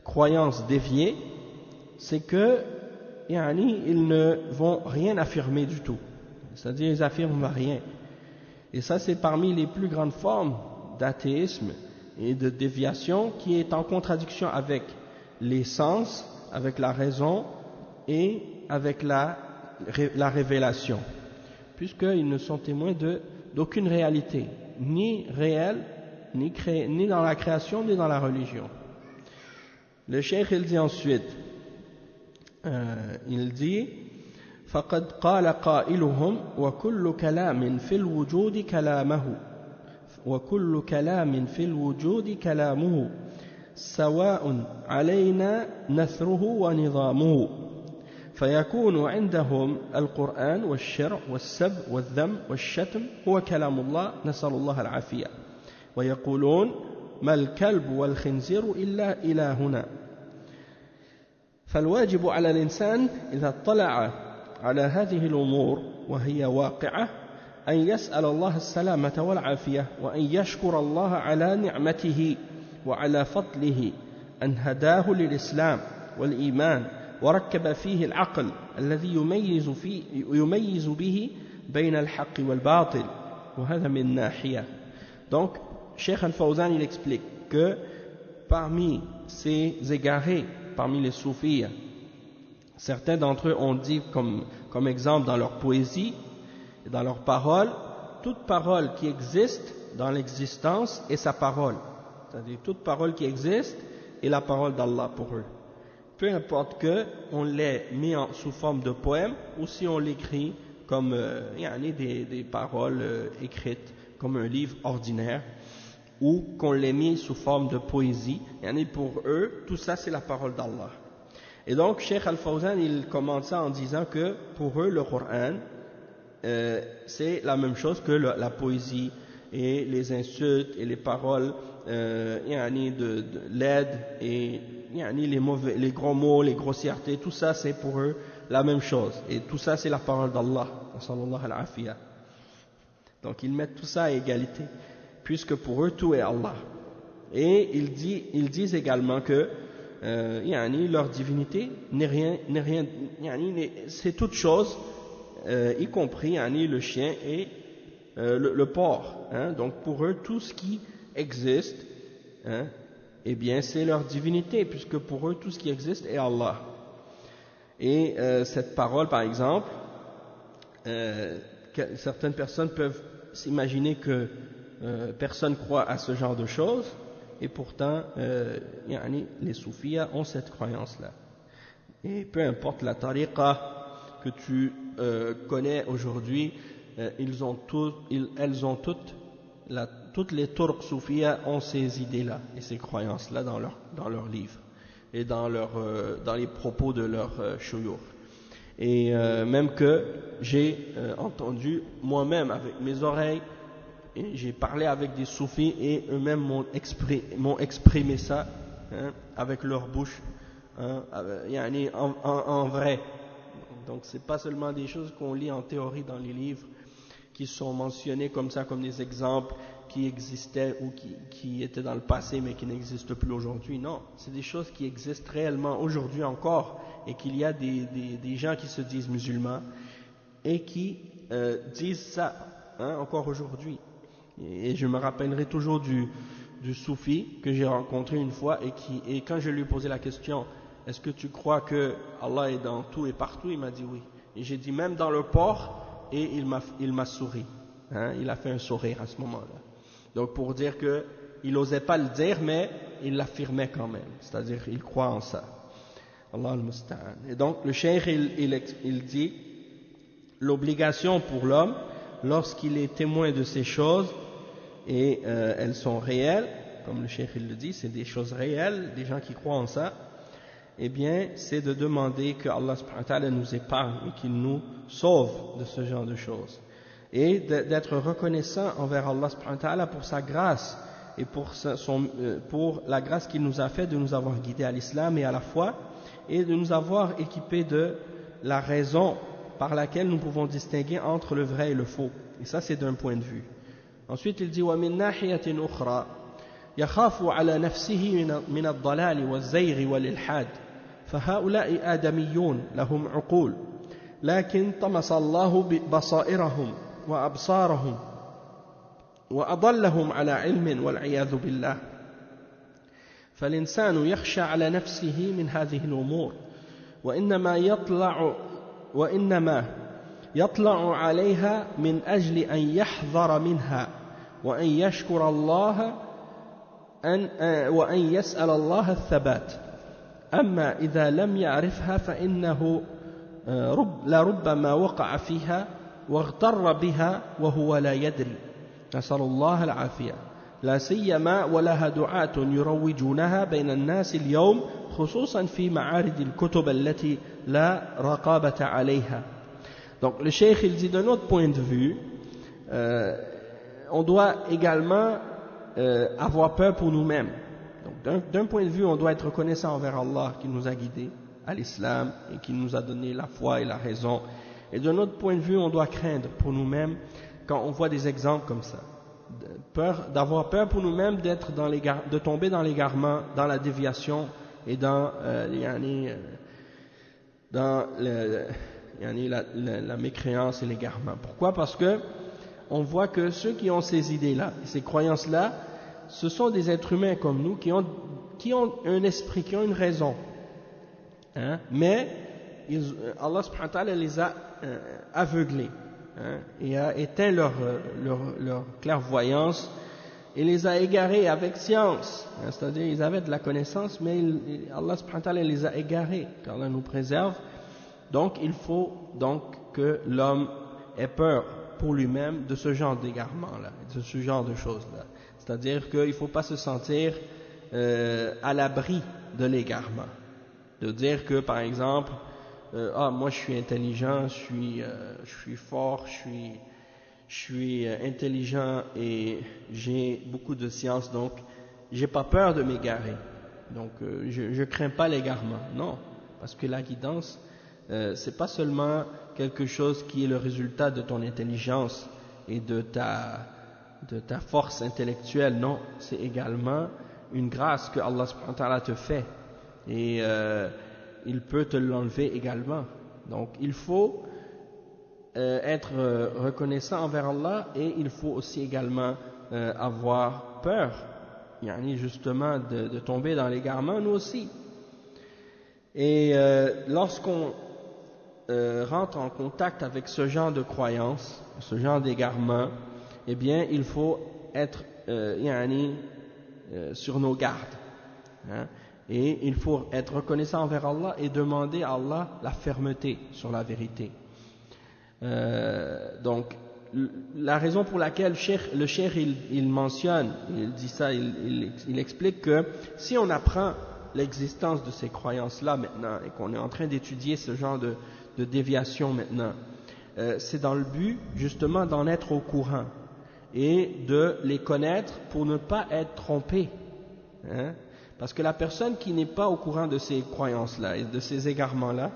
[SPEAKER 1] croyance déviée, c'est que ils ne vont rien affirmer du tout, c'est-à-dire ils affirment rien, et ça c'est parmi les plus grandes formes d'athéisme et de déviation, qui est en contradiction avec les sens, avec la raison et avec la révélation, puisqu'ils ne sont témoins d'aucune réalité, ni réelle, ni dans la création, ni dans la religion. Le cheikh il dit ensuite, il dit فقد قال قائلهم وكل كلام في الوجود كلامه وكل كلام في الوجود كلامه سواء علينا نثره ونظامه فيكون عندهم القرآن والشرع والسب والذم والشتم هو كلام الله نسأل الله العافية ويقولون ما الكلب والخنزير إلا إلهنا. فالواجب على الإنسان إذا اطلع على هذه الأمور وهي واقعة أن يسأل الله السلامة والعافية وأن يشكر الله على نعمته وعلى فضله أن هداه للإسلام والإيمان وركب فيه العقل الذي يميز به بين الحق والباطل وهذا من ناحية. Donc Cheikh Al-Fawzan il explique que parmi ces égarés, parmi les soufis, certains d'entre eux ont dit comme exemple dans leur poésie et dans leurs paroles, toute parole qui existe dans l'existence est sa parole, c'est-à-dire toute parole qui existe est la parole d'Allah pour eux. peu importe qu'on l'ait mis sous forme de poème ou si on l'écrit comme des paroles écrites comme un livre ordinaire, ou qu'on l'ait mis sous forme de poésie. Pour eux, tout ça c'est la parole d'Allah. Et donc Cheikh Al-Fawzan il commente ça en disant que pour eux le Coran c'est la même chose que la poésie et les insultes et les paroles de l'aide et les gros mots, les grossièretés, tout ça c'est pour eux la même chose, et tout ça c'est la parole d'Allah. Donc ils mettent tout ça à égalité, puisque pour eux tout est Allah. Et ils disent également que leur divinité n'est rien, c'est toute chose, y compris le chien et le porc. Donc pour eux tout ce qui existe, eh bien c'est leur divinité, puisque pour eux tout ce qui existe est Allah. Et cette parole par exemple, certaines personnes peuvent s'imaginer que personne croit à ce genre de choses, et pourtant les soufis ont cette croyance-là. Et peu importe la tariqa que tu connais aujourd'hui, elles ont toutes les turcs soufis ont ces idées-là et ces croyances-là dans leurs livres et dans les propos de leurs shuyukh. Et même que j'ai entendu moi-même avec mes oreilles, et j'ai parlé avec des soufis et eux-mêmes m'ont exprimé ça avec leur bouche, en vrai. Donc c'est pas seulement des choses qu'on lit en théorie dans les livres, qui sont mentionnés comme ça, comme des exemples qui existaient ou qui étaient dans le passé mais qui n'existent plus aujourd'hui. Non, c'est des choses qui existent réellement aujourd'hui encore, et qu'il y a des gens qui se disent musulmans et qui disent ça encore aujourd'hui. Et je me rappellerai toujours du soufi que j'ai rencontré une fois, et quand je lui ai posé la question, est-ce que tu crois que Allah est dans tout et partout, il m'a dit oui. Et j'ai dit même dans le porc, et il m'a souri. Il a fait un sourire à ce moment-là. Donc pour dire qu'il n'osait pas le dire, mais il l'affirmait quand même. C'est-à-dire il croit en ça. Allah al-Musta'an. Et donc le cheikh il dit l'obligation pour l'homme, lorsqu'il est témoin de ces choses, et elles sont réelles, comme le cheikh il le dit, c'est des choses réelles, des gens qui croient en ça, eh bien c'est de demander que Allah subhanahu wa ta'ala nous épargne et qu'il nous sauve de ce genre de choses, et d'être reconnaissant envers Allah subhanahu wa ta'ala pour sa grâce et pour la grâce qu'il nous a fait de nous avoir guidés à l'islam et à la foi, et de nous avoir équipés de la raison par laquelle nous pouvons distinguer entre le vrai et le faux. Et ça c'est d'un point de vue. Ensuite il dit وَمِن نَاحِيَةٍ أُخْرَى يَخَافُ عَلَى نَفْسِهِ مِنَ الضَّلَالِ وَالزَّيْغِ وَالْإِلْحَادِ فَهَؤُلَاءِ آدَمِيُّونَ لَهُمْ عُقُولٌ لكن طمس الله بصائرهم وأبصارهم وأضلهم على علم والعياذ بالله. فالإنسان يخشى على نفسه من هذه الأمور، وإنما يطلع عليها من أجل أن يحذر منها وأن يشكر الله وأن يسأل الله الثبات. أما إذا لم يعرفها فإنه لربما وقع فيها واغتر بها وهو لا يدري، نسأل الله العافية، لا سيما ولها دعاة يروجونها بين الناس اليوم خصوصا في معارض الكتب التي لا رقابة عليها. Donc le cheikh il dit d'un autre point de vue, on doit également avoir peur pour nous-mêmes. Donc d'un point de vue on doit être reconnaissant envers Allah qui nous a guidés à l'islam et qui nous a donné la foi et la raison, et d'un autre point de vue on doit craindre pour nous-mêmes quand on voit des exemples comme ça, d'avoir peur pour nous-mêmes de tomber dans l'égarement, dans la déviation et dans la mécréance et l'égarement. Pourquoi? Parce que on voit que ceux qui ont ces idées-là, ces croyances-là, ce sont des êtres humains comme nous qui ont un esprit, qui ont une raison. Mais Allah subhanahu wa ta'ala les a aveuglés, et a éteint leur clairvoyance il les a égarés avec science, c'est-à-dire ils avaient de la connaissance, mais Allah subhanahu wa ta'ala les a égarés, car Allah nous préserve. Donc il faut donc que l'homme ait peur pour lui-même de ce genre d'égarement-là, de ce genre de choses-là. C'est-à-dire qu'il ne faut pas se sentir à l'abri de l'égarement. De dire que, par exemple, moi je suis intelligent, je suis fort, je suis intelligent et j'ai beaucoup de science, donc j'ai pas peur de m'égarer. Donc je crains pas l'égarement. Non, parce que la guidance, c'est pas seulement quelque chose qui est le résultat de ton intelligence et de ta force intellectuelle. Non, c'est également une grâce que Allah subhanahu wa ta'ala te fait. Et il peut te l'enlever également. Donc il faut être reconnaissant envers Allah, et il faut aussi également avoir peur, justement de tomber dans l'égarement, nous aussi. Et lorsqu'on rentre en contact avec ce genre de croyance, ce genre d'égarement, eh bien il faut être sur nos gardes, et il faut être reconnaissant envers Allah et demander à Allah la fermeté sur la vérité. Donc la raison pour laquelle le cheikh il mentionne, il dit ça, il explique que si on apprend l'existence de ces croyances-là maintenant et qu'on est en train d'étudier ce genre de déviation maintenant, c'est dans le but justement d'en être au courant et de les connaître pour ne pas être trompé. Parce que la personne qui n'est pas au courant de ces croyances-là et de ces égarements-là,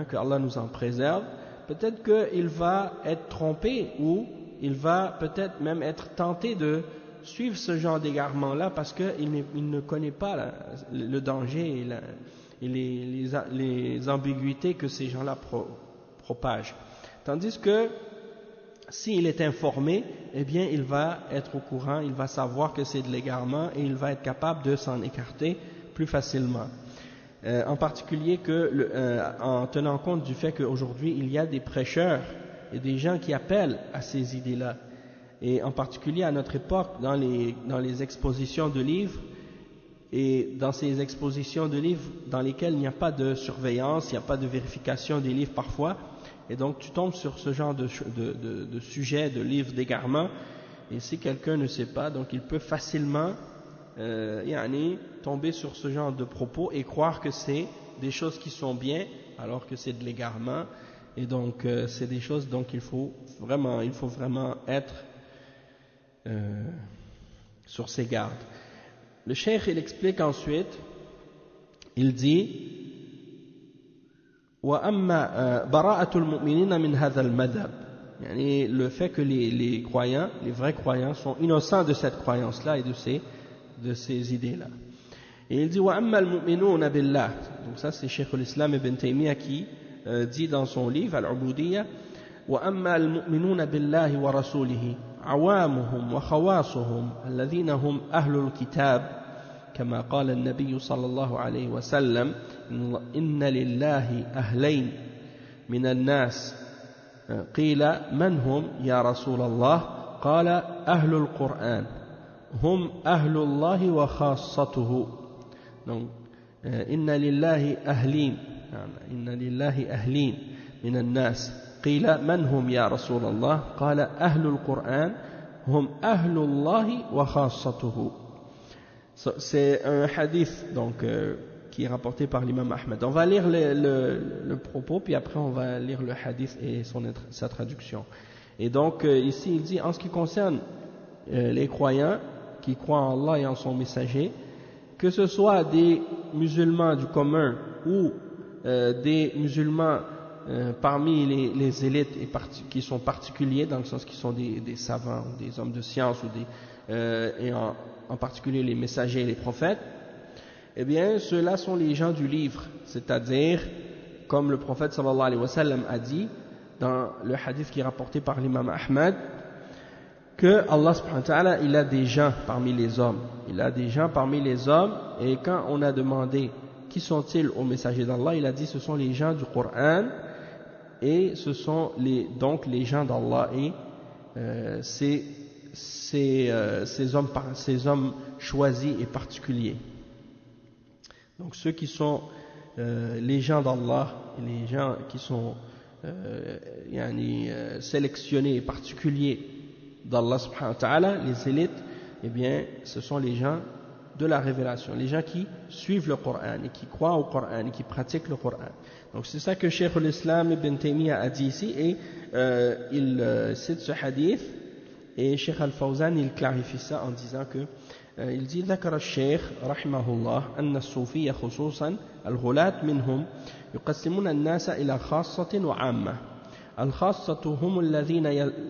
[SPEAKER 1] que Allah nous en préserve, peut-être qu'il va être trompé, ou il va peut-être même être tenté de suivre ce genre d'égarement-là parce qu'il ne connaît pas le danger et les ambiguïtés que ces gens-là propagent. Tandis que s'il est informé, eh bien il va être au courant, il va savoir que c'est de l'égarement et il va être capable de s'en écarter plus facilement. En particulier en tenant compte du fait qu'aujourd'hui il y a des prêcheurs et des gens qui appellent à ces idées-là, et en particulier à notre époque dans les expositions de livres, et dans ces expositions de livres dans lesquelles il n'y a pas de surveillance, il n'y a pas de vérification des livres parfois, et donc tu tombes sur ce genre de sujet, de livres d'égarement, et si quelqu'un ne sait pas, donc il peut facilement tomber sur ce genre de propos et croire que c'est des choses qui sont bien alors que c'est de l'égarement. Et donc c'est des choses dont il faut vraiment être sur ses gardes. Le cheikh il explique ensuite, il dit وأما براءة المؤمنين من هذا المذهب, le fait que les croyants, les vrais croyants sont innocents de cette croyance-là et de ces idées-là. Et il dit وأما المؤمنون بالله, donc ça c'est Cheikh l'Islam Ibn Taymiyyah qui dit dans son livre Al-Ubudiyya, وأما المؤمنون بالله ورسوله عوامهم وخواصهم الذين هم أهل الكتاب كما قال النبي صلى الله عليه وسلم إن لله أهلين من الناس قيل من هم يا رسول الله قال أهل القرآن هم أهل الله وخاصته. Donc إن لله أهلين من الناس قيل من هم يا رسول الله قال أهل القرآن هم أهل الله وخاصته. C'est un hadith donc qui est rapporté par l'imam Ahmed. On va lire le propos, puis après on va lire le hadith et sa traduction. Et donc ici il dit, en ce qui concerne les croyants qui croient en Allah et en son messager, que ce soit des musulmans du commun ou des musulmans parmi les élites qui sont particuliers, dans le sens qu'ils sont des savants ou des hommes de science ou et en particulier les messagers et les prophètes, eh bien ceux-là sont les gens du livre, c'est-à-dire comme le prophète sallallahu alayhi wa sallam a dit dans le hadith qui est rapporté par l'imam Ahmed, que Allah subhanahu wa ta'ala il a des gens parmi les hommes, et quand on a demandé qui sont-ils aux messagers d'Allah, il a dit ce sont les gens du Coran et ce sont donc les gens d'Allah, et ces hommes choisis et particuliers. Donc ceux qui sont les gens d'Allah, les gens qui sont sélectionnés et particuliers d'Allah subhanahu wa ta'ala, les élites, eh bien ce sont les gens de la révélation, les gens qui suivent le Coran et qui croient au Coran et qui pratiquent le Coran. Donc c'est ça que Cheikh l'Islam Ibn Taymiyyah a dit ici, et il cite ce hadith, et Cheikh Al-Fawzan il clarifie ça en disant que il dit ذكر الشيخ رحمه الله أن الصوفية خصوصا الغلاة منهم يقسمون الناس إلى خاصة وعامة. الخاصة هم الذين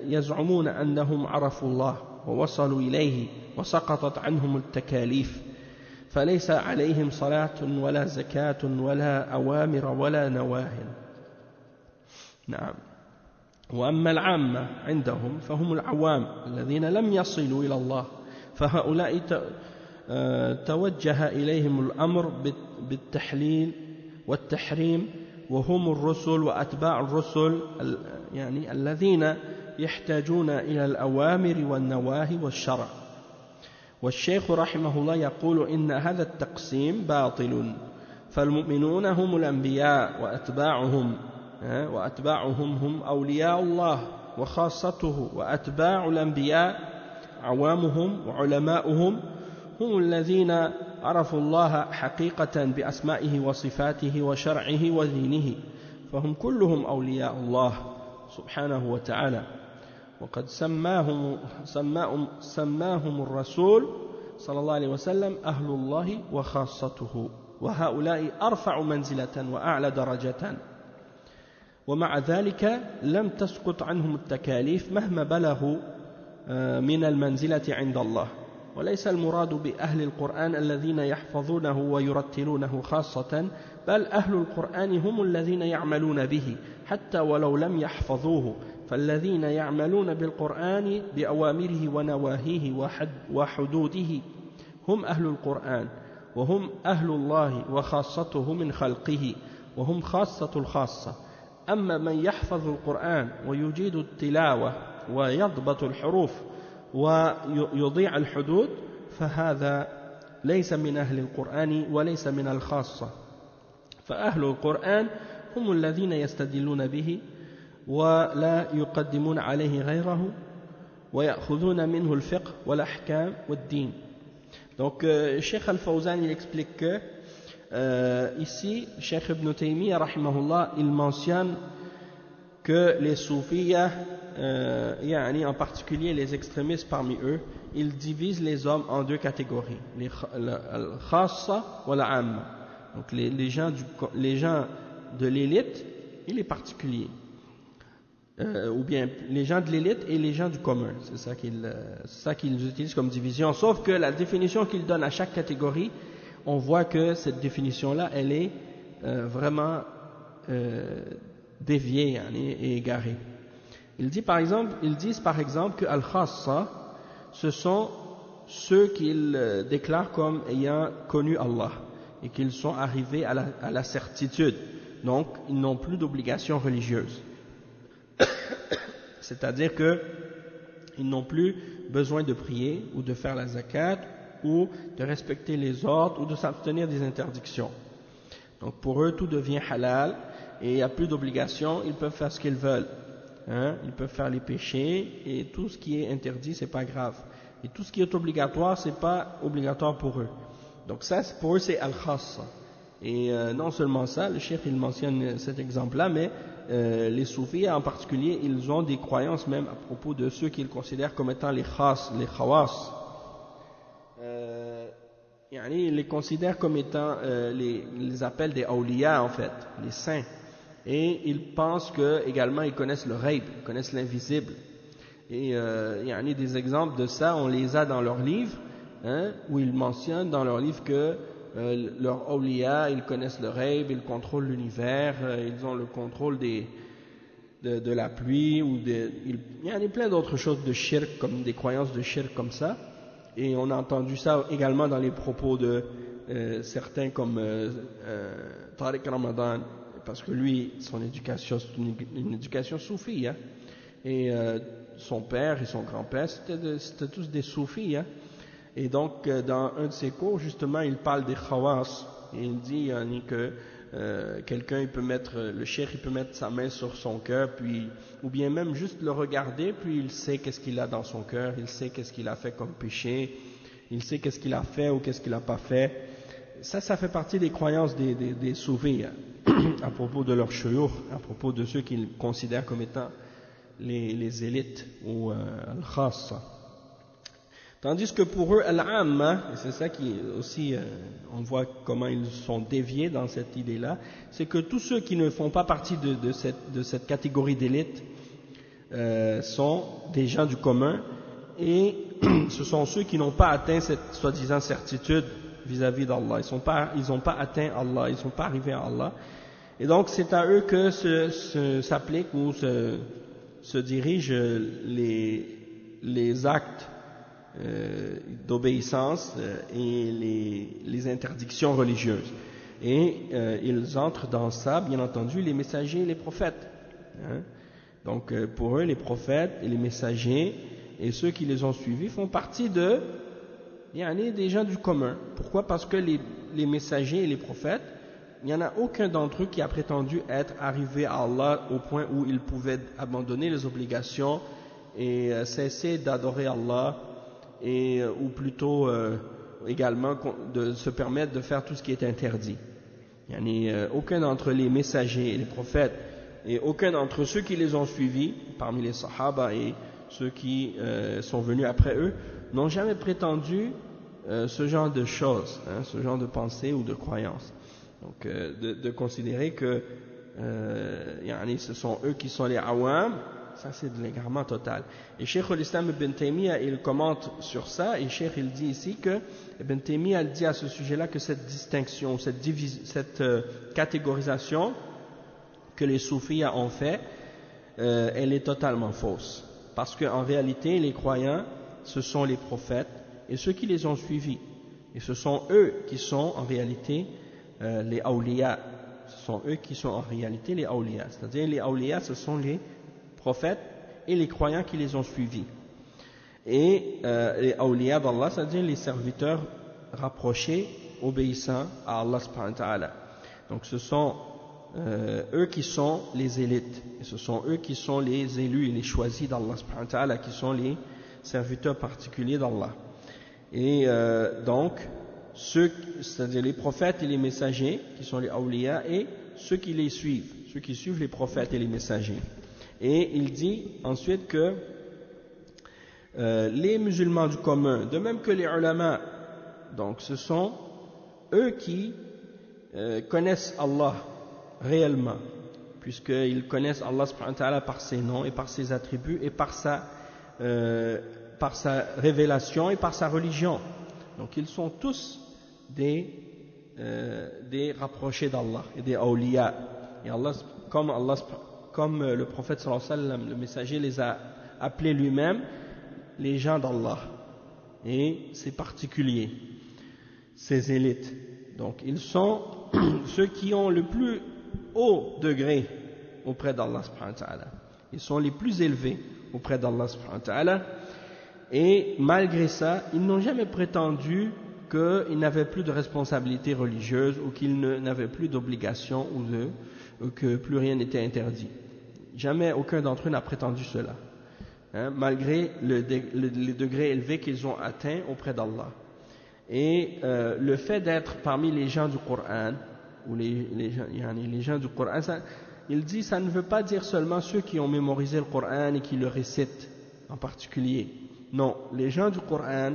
[SPEAKER 1] يزعمون أنهم عرفوا الله ووصلوا إليه وسقطت عنهم التكاليف فليس عليهم صلاة ولا زكاة ولا أوامر ولا نواه. نعم. وأما العامة عندهم فهم العوام الذين لم يصلوا إلى الله، فهؤلاء توجه إليهم الأمر بالتحليل والتحريم، وهم الرسل وأتباع الرسل يعني الذين يحتاجون إلى الأوامر والنواهي والشرع. والشيخ رحمه الله يقول إن هذا التقسيم باطل، فالمؤمنون هم الأنبياء وأتباعهم هم أولياء الله وخاصته، وأتباع الأنبياء عوامهم وعلماؤهم هم الذين عرفوا الله حقيقة بأسمائه وصفاته وشرعه ودينه، فهم كلهم أولياء الله سبحانه وتعالى. وقد سماهم الرسول صلى الله عليه وسلم أهل الله وخاصته، وهؤلاء أرفع منزلة وأعلى درجة، ومع ذلك لم تسقط عنهم التكاليف مهما بلغوا من المنزلة عند الله. وليس المراد بأهل القرآن الذين يحفظونه ويرتلونه خاصة، بل أهل القرآن هم الذين يعملون به حتى ولو لم يحفظوه، فالذين يعملون بالقرآن بأوامره ونواهيه وحدوده هم أهل القرآن، وهم أهل الله وخاصته من خلقه، وهم خاصة الخاصة. أما من يحفظ القرآن ويجيد التلاوة ويضبط الحروف ويضيع الحدود فهذا ليس من أهل القرآن وليس من الخاصة. فأهل القرآن هم الذين يستدلون به ولا يقدمون عليه غيره ويأخذون منه الفقه والأحكام والدين. Donc Cheikh Al-Fawzan il explique que ici Cheikh Ibn Taymiyyah rahimahullah il mentionne que les soufiyas en particulier les extrémistes parmi eux, ils divisent les hommes en deux catégories, les khassa wa l'amma, donc les gens de l'élite et les particuliers, ou bien les gens de l'élite et les gens du commun, c'est ça qu'ils utilisent comme division, sauf que la définition qu'ils donnent à chaque catégorie, on voit que cette définition-là, elle est vraiment déviée et égarée. Ils disent par exemple que Al-Khassa, ce sont ceux qu'ils déclarent comme ayant connu Allah et qu'ils sont arrivés à la certitude, donc ils n'ont plus d'obligation religieuse. C'est-à-dire qu'ils n'ont plus besoin de prier ou de faire la zakat ou de respecter les ordres ou de s'abstenir des interdictions. Donc pour eux tout devient halal et il n'y a plus d'obligation, ils peuvent faire ce qu'ils veulent. Ils peuvent faire les péchés et tout ce qui est interdit c'est pas grave, et tout ce qui est obligatoire c'est pas obligatoire pour eux. Donc ça pour eux c'est al-khassa. Et non seulement ça, le cheikh il mentionne cet exemple là, mais les soufis en particulier ils ont des croyances même à propos de ceux qu'ils considèrent comme étant les khawas. Ils les considèrent comme étant ils les appellent des awliya en fait, les saints. Et ils pensent que également ils connaissent le ghaib, ils connaissent l'invisible. Et des exemples de ça, on les a dans leurs livres, où ils mentionnent dans leurs livres que leurs awliya, ils connaissent le ghaib, ils contrôlent l'univers, ils ont le contrôle de la pluie, il y a plein d'autres choses de shirk, comme des croyances de shirk comme ça. Et on a entendu ça également dans les propos de certains comme Tariq Ramadan, parce que lui, son éducation, c'est une éducation soufie, et son père et son grand-père, c'était tous des soufis. Hein. Et donc, dans un de ses cours, justement, il parle des khawas. Et il dit que quelqu'un, le cheikh, il peut mettre sa main sur son cœur, puis, ou bien même juste le regarder, puis il sait qu'est-ce qu'il a dans son cœur, il sait qu'est-ce qu'il a fait comme péché, il sait qu'est-ce qu'il a fait ou qu'est-ce qu'il n'a pas fait. Ça fait partie des croyances des soufis à propos de leur shuyukh, à propos de ceux qu'ils considèrent comme étant les élites ou al-khassa. Tandis que pour eux, al-amma, et c'est ça qui aussi, on voit comment ils sont déviés dans cette idée-là, c'est que tous ceux qui ne font pas partie de cette catégorie d'élite sont des gens du commun, et ce sont ceux qui n'ont pas atteint cette soi-disant certitude vis-à-vis d'Allah. Ils n'ont pas atteint Allah, ils ne sont pas arrivés à Allah. Et donc c'est à eux que s'appliquent ou se dirigent les actes d'obéissance et les interdictions religieuses. Et ils entrent dans ça, bien entendu, les messagers et les prophètes. Hein. Donc pour eux, les prophètes et les messagers et ceux qui les ont suivis font partie des gens du commun. Pourquoi? Parce que les messagers et les prophètes, il n'y en a aucun d'entre eux qui a prétendu être arrivé à Allah au point où ils pouvaient abandonner les obligations et cesser d'adorer Allah, ou plutôt également de se permettre de faire tout ce qui est interdit. Il n'y a aucun d'entre les messagers et les prophètes et aucun d'entre ceux qui les ont suivis, parmi les sahaba et ceux qui sont venus après eux, n'ont jamais prétendu ce genre de choses, hein, ce genre de pensée ou de croyance. Donc de considérer que ce sont eux qui sont les awam, ça c'est de l'égarement total. Et Cheikh al-Islam Ibn Taymiyyah, il commente sur ça, et Cheikh il dit ici que Ibn Taymiyyah dit à ce sujet-là que cette distinction, cette catégorisation que les soufis ont fait, elle est totalement fausse. Parce qu'en réalité, les croyants, ce sont les prophètes et ceux qui les ont suivis. Et ce sont eux qui sont en réalité les awliya. Ce sont eux qui sont en réalité les awliya. C'est-à-dire les awliya, ce sont les prophètes et les croyants qui les ont suivis. Et les awliya d'Allah, c'est-à-dire les serviteurs rapprochés, obéissants à Allah subhanahu wa ta'ala. Donc ce sont eux qui sont les élites, et ce sont eux qui sont les élus et les choisis d'Allah subhanahu wa ta'ala, qui sont les serviteurs particuliers d'Allah. Et donc, c'est-à-dire les prophètes et les messagers, qui sont les awliya, et ceux qui les suivent, ceux qui suivent les prophètes et les messagers. Et il dit ensuite que les musulmans du commun, de même que les ulama, donc ce sont eux qui connaissent Allah réellement, puisqu'ils connaissent Allah subhanahu wa ta'ala par ses noms et par ses attributs et par sa révélation et par sa religion. Donc ils sont tous des rapprochés d'Allah et des awliya. Et Allah, comme le prophète sallallahu alayhi wa sallam, le messager les a appelés lui-même les gens d'Allah. Et c'est particulier, ces élites. Donc ils sont ceux qui ont le plus haut degré auprès d'Allah subhanahu wa ta'ala. Ils sont les plus élevés auprès d'Allah subhanahu wa ta'ala. Et malgré ça, ils n'ont jamais prétendu qu'ils n'avaient plus de responsabilité religieuse ou qu'ils n'avaient plus d'obligation ou que plus rien n'était interdit. Jamais aucun d'entre eux n'a prétendu cela, hein, malgré les degrés élevés qu'ils ont atteints auprès d'Allah. Et le fait d'être parmi les gens du Coran, ou les gens du Coran, il dit ça ne veut pas dire seulement ceux qui ont mémorisé le Coran et qui le récitent en particulier. Non, les gens du Coran,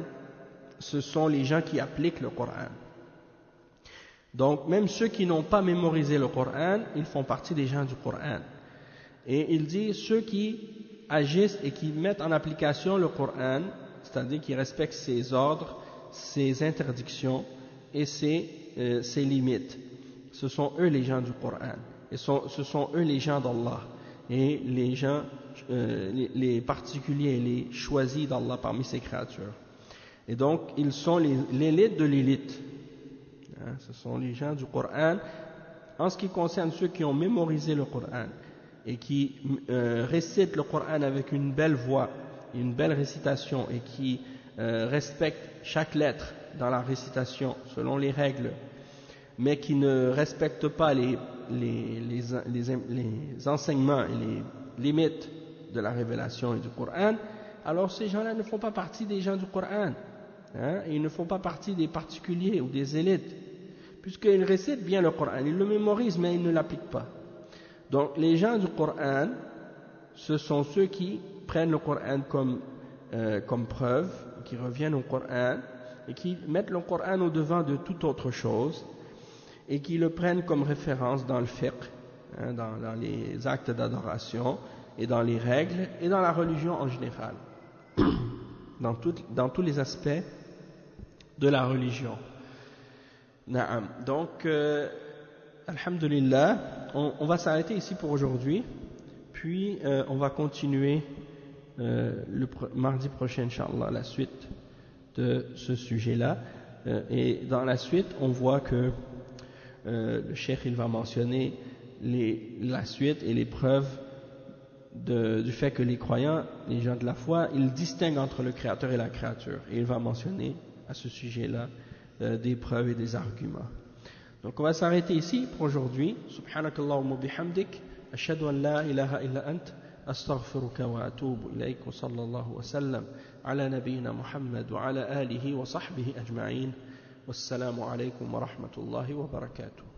[SPEAKER 1] ce sont les gens qui appliquent le Coran. Donc même ceux qui n'ont pas mémorisé le Coran, ils font partie des gens du Coran. Et il dit ceux qui agissent et qui mettent en application le Coran, c'est-à-dire qui respectent ses ordres, ses interdictions et ses limites. Ce sont eux les gens du Coran. Et ce sont eux les gens d'Allah. Et les gens, les particuliers, les choisis d'Allah parmi ses créatures. Et donc, ils sont l'élite de l'élite. Hein, ce sont les gens du Coran. En ce qui concerne ceux qui ont mémorisé le Coran et qui récite le Coran avec une belle voix, une belle récitation, et qui respecte chaque lettre dans la récitation selon les règles, mais qui ne respecte pas les enseignements et les limites de la révélation et du Coran, alors ces gens-là ne font pas partie des gens du Coran, hein, ils ne font pas partie des particuliers ou des élites, puisqu'ils récitent bien le Coran, ils le mémorisent mais ils ne l'appliquent pas. Donc les gens du Coran, ce sont ceux qui prennent le Coran comme preuve, qui reviennent au Coran et qui mettent le Coran au devant de toute autre chose et qui le prennent comme référence dans le fiqh, hein, dans les actes d'adoration et dans les règles et dans la religion en général, dans tous les aspects de la religion. Naam. Donc, alhamdulillah, on va s'arrêter ici pour aujourd'hui, puis on va continuer le mardi prochain, Inch'Allah, la suite de ce sujet-là. Et dans la suite, on voit que le cheikh il va mentionner la suite et les preuves du fait que les croyants, les gens de la foi, ils distinguent entre le créateur et la créature. Et il va mentionner à ce sujet-là des preuves et des arguments. Donc on va s'arrêter ici pour aujourd'hui. Subhanakallahumma bihamdik, ashhadu an la ilaha illa ant, astaghfiruka wa atubu ilayk, wa sallallahu wa sallam ala nabiyyina Muhammad wa ala alihi wa sahbihi ajma'in. Wassalamu alaykum wa rahmatullahi wa barakatuh.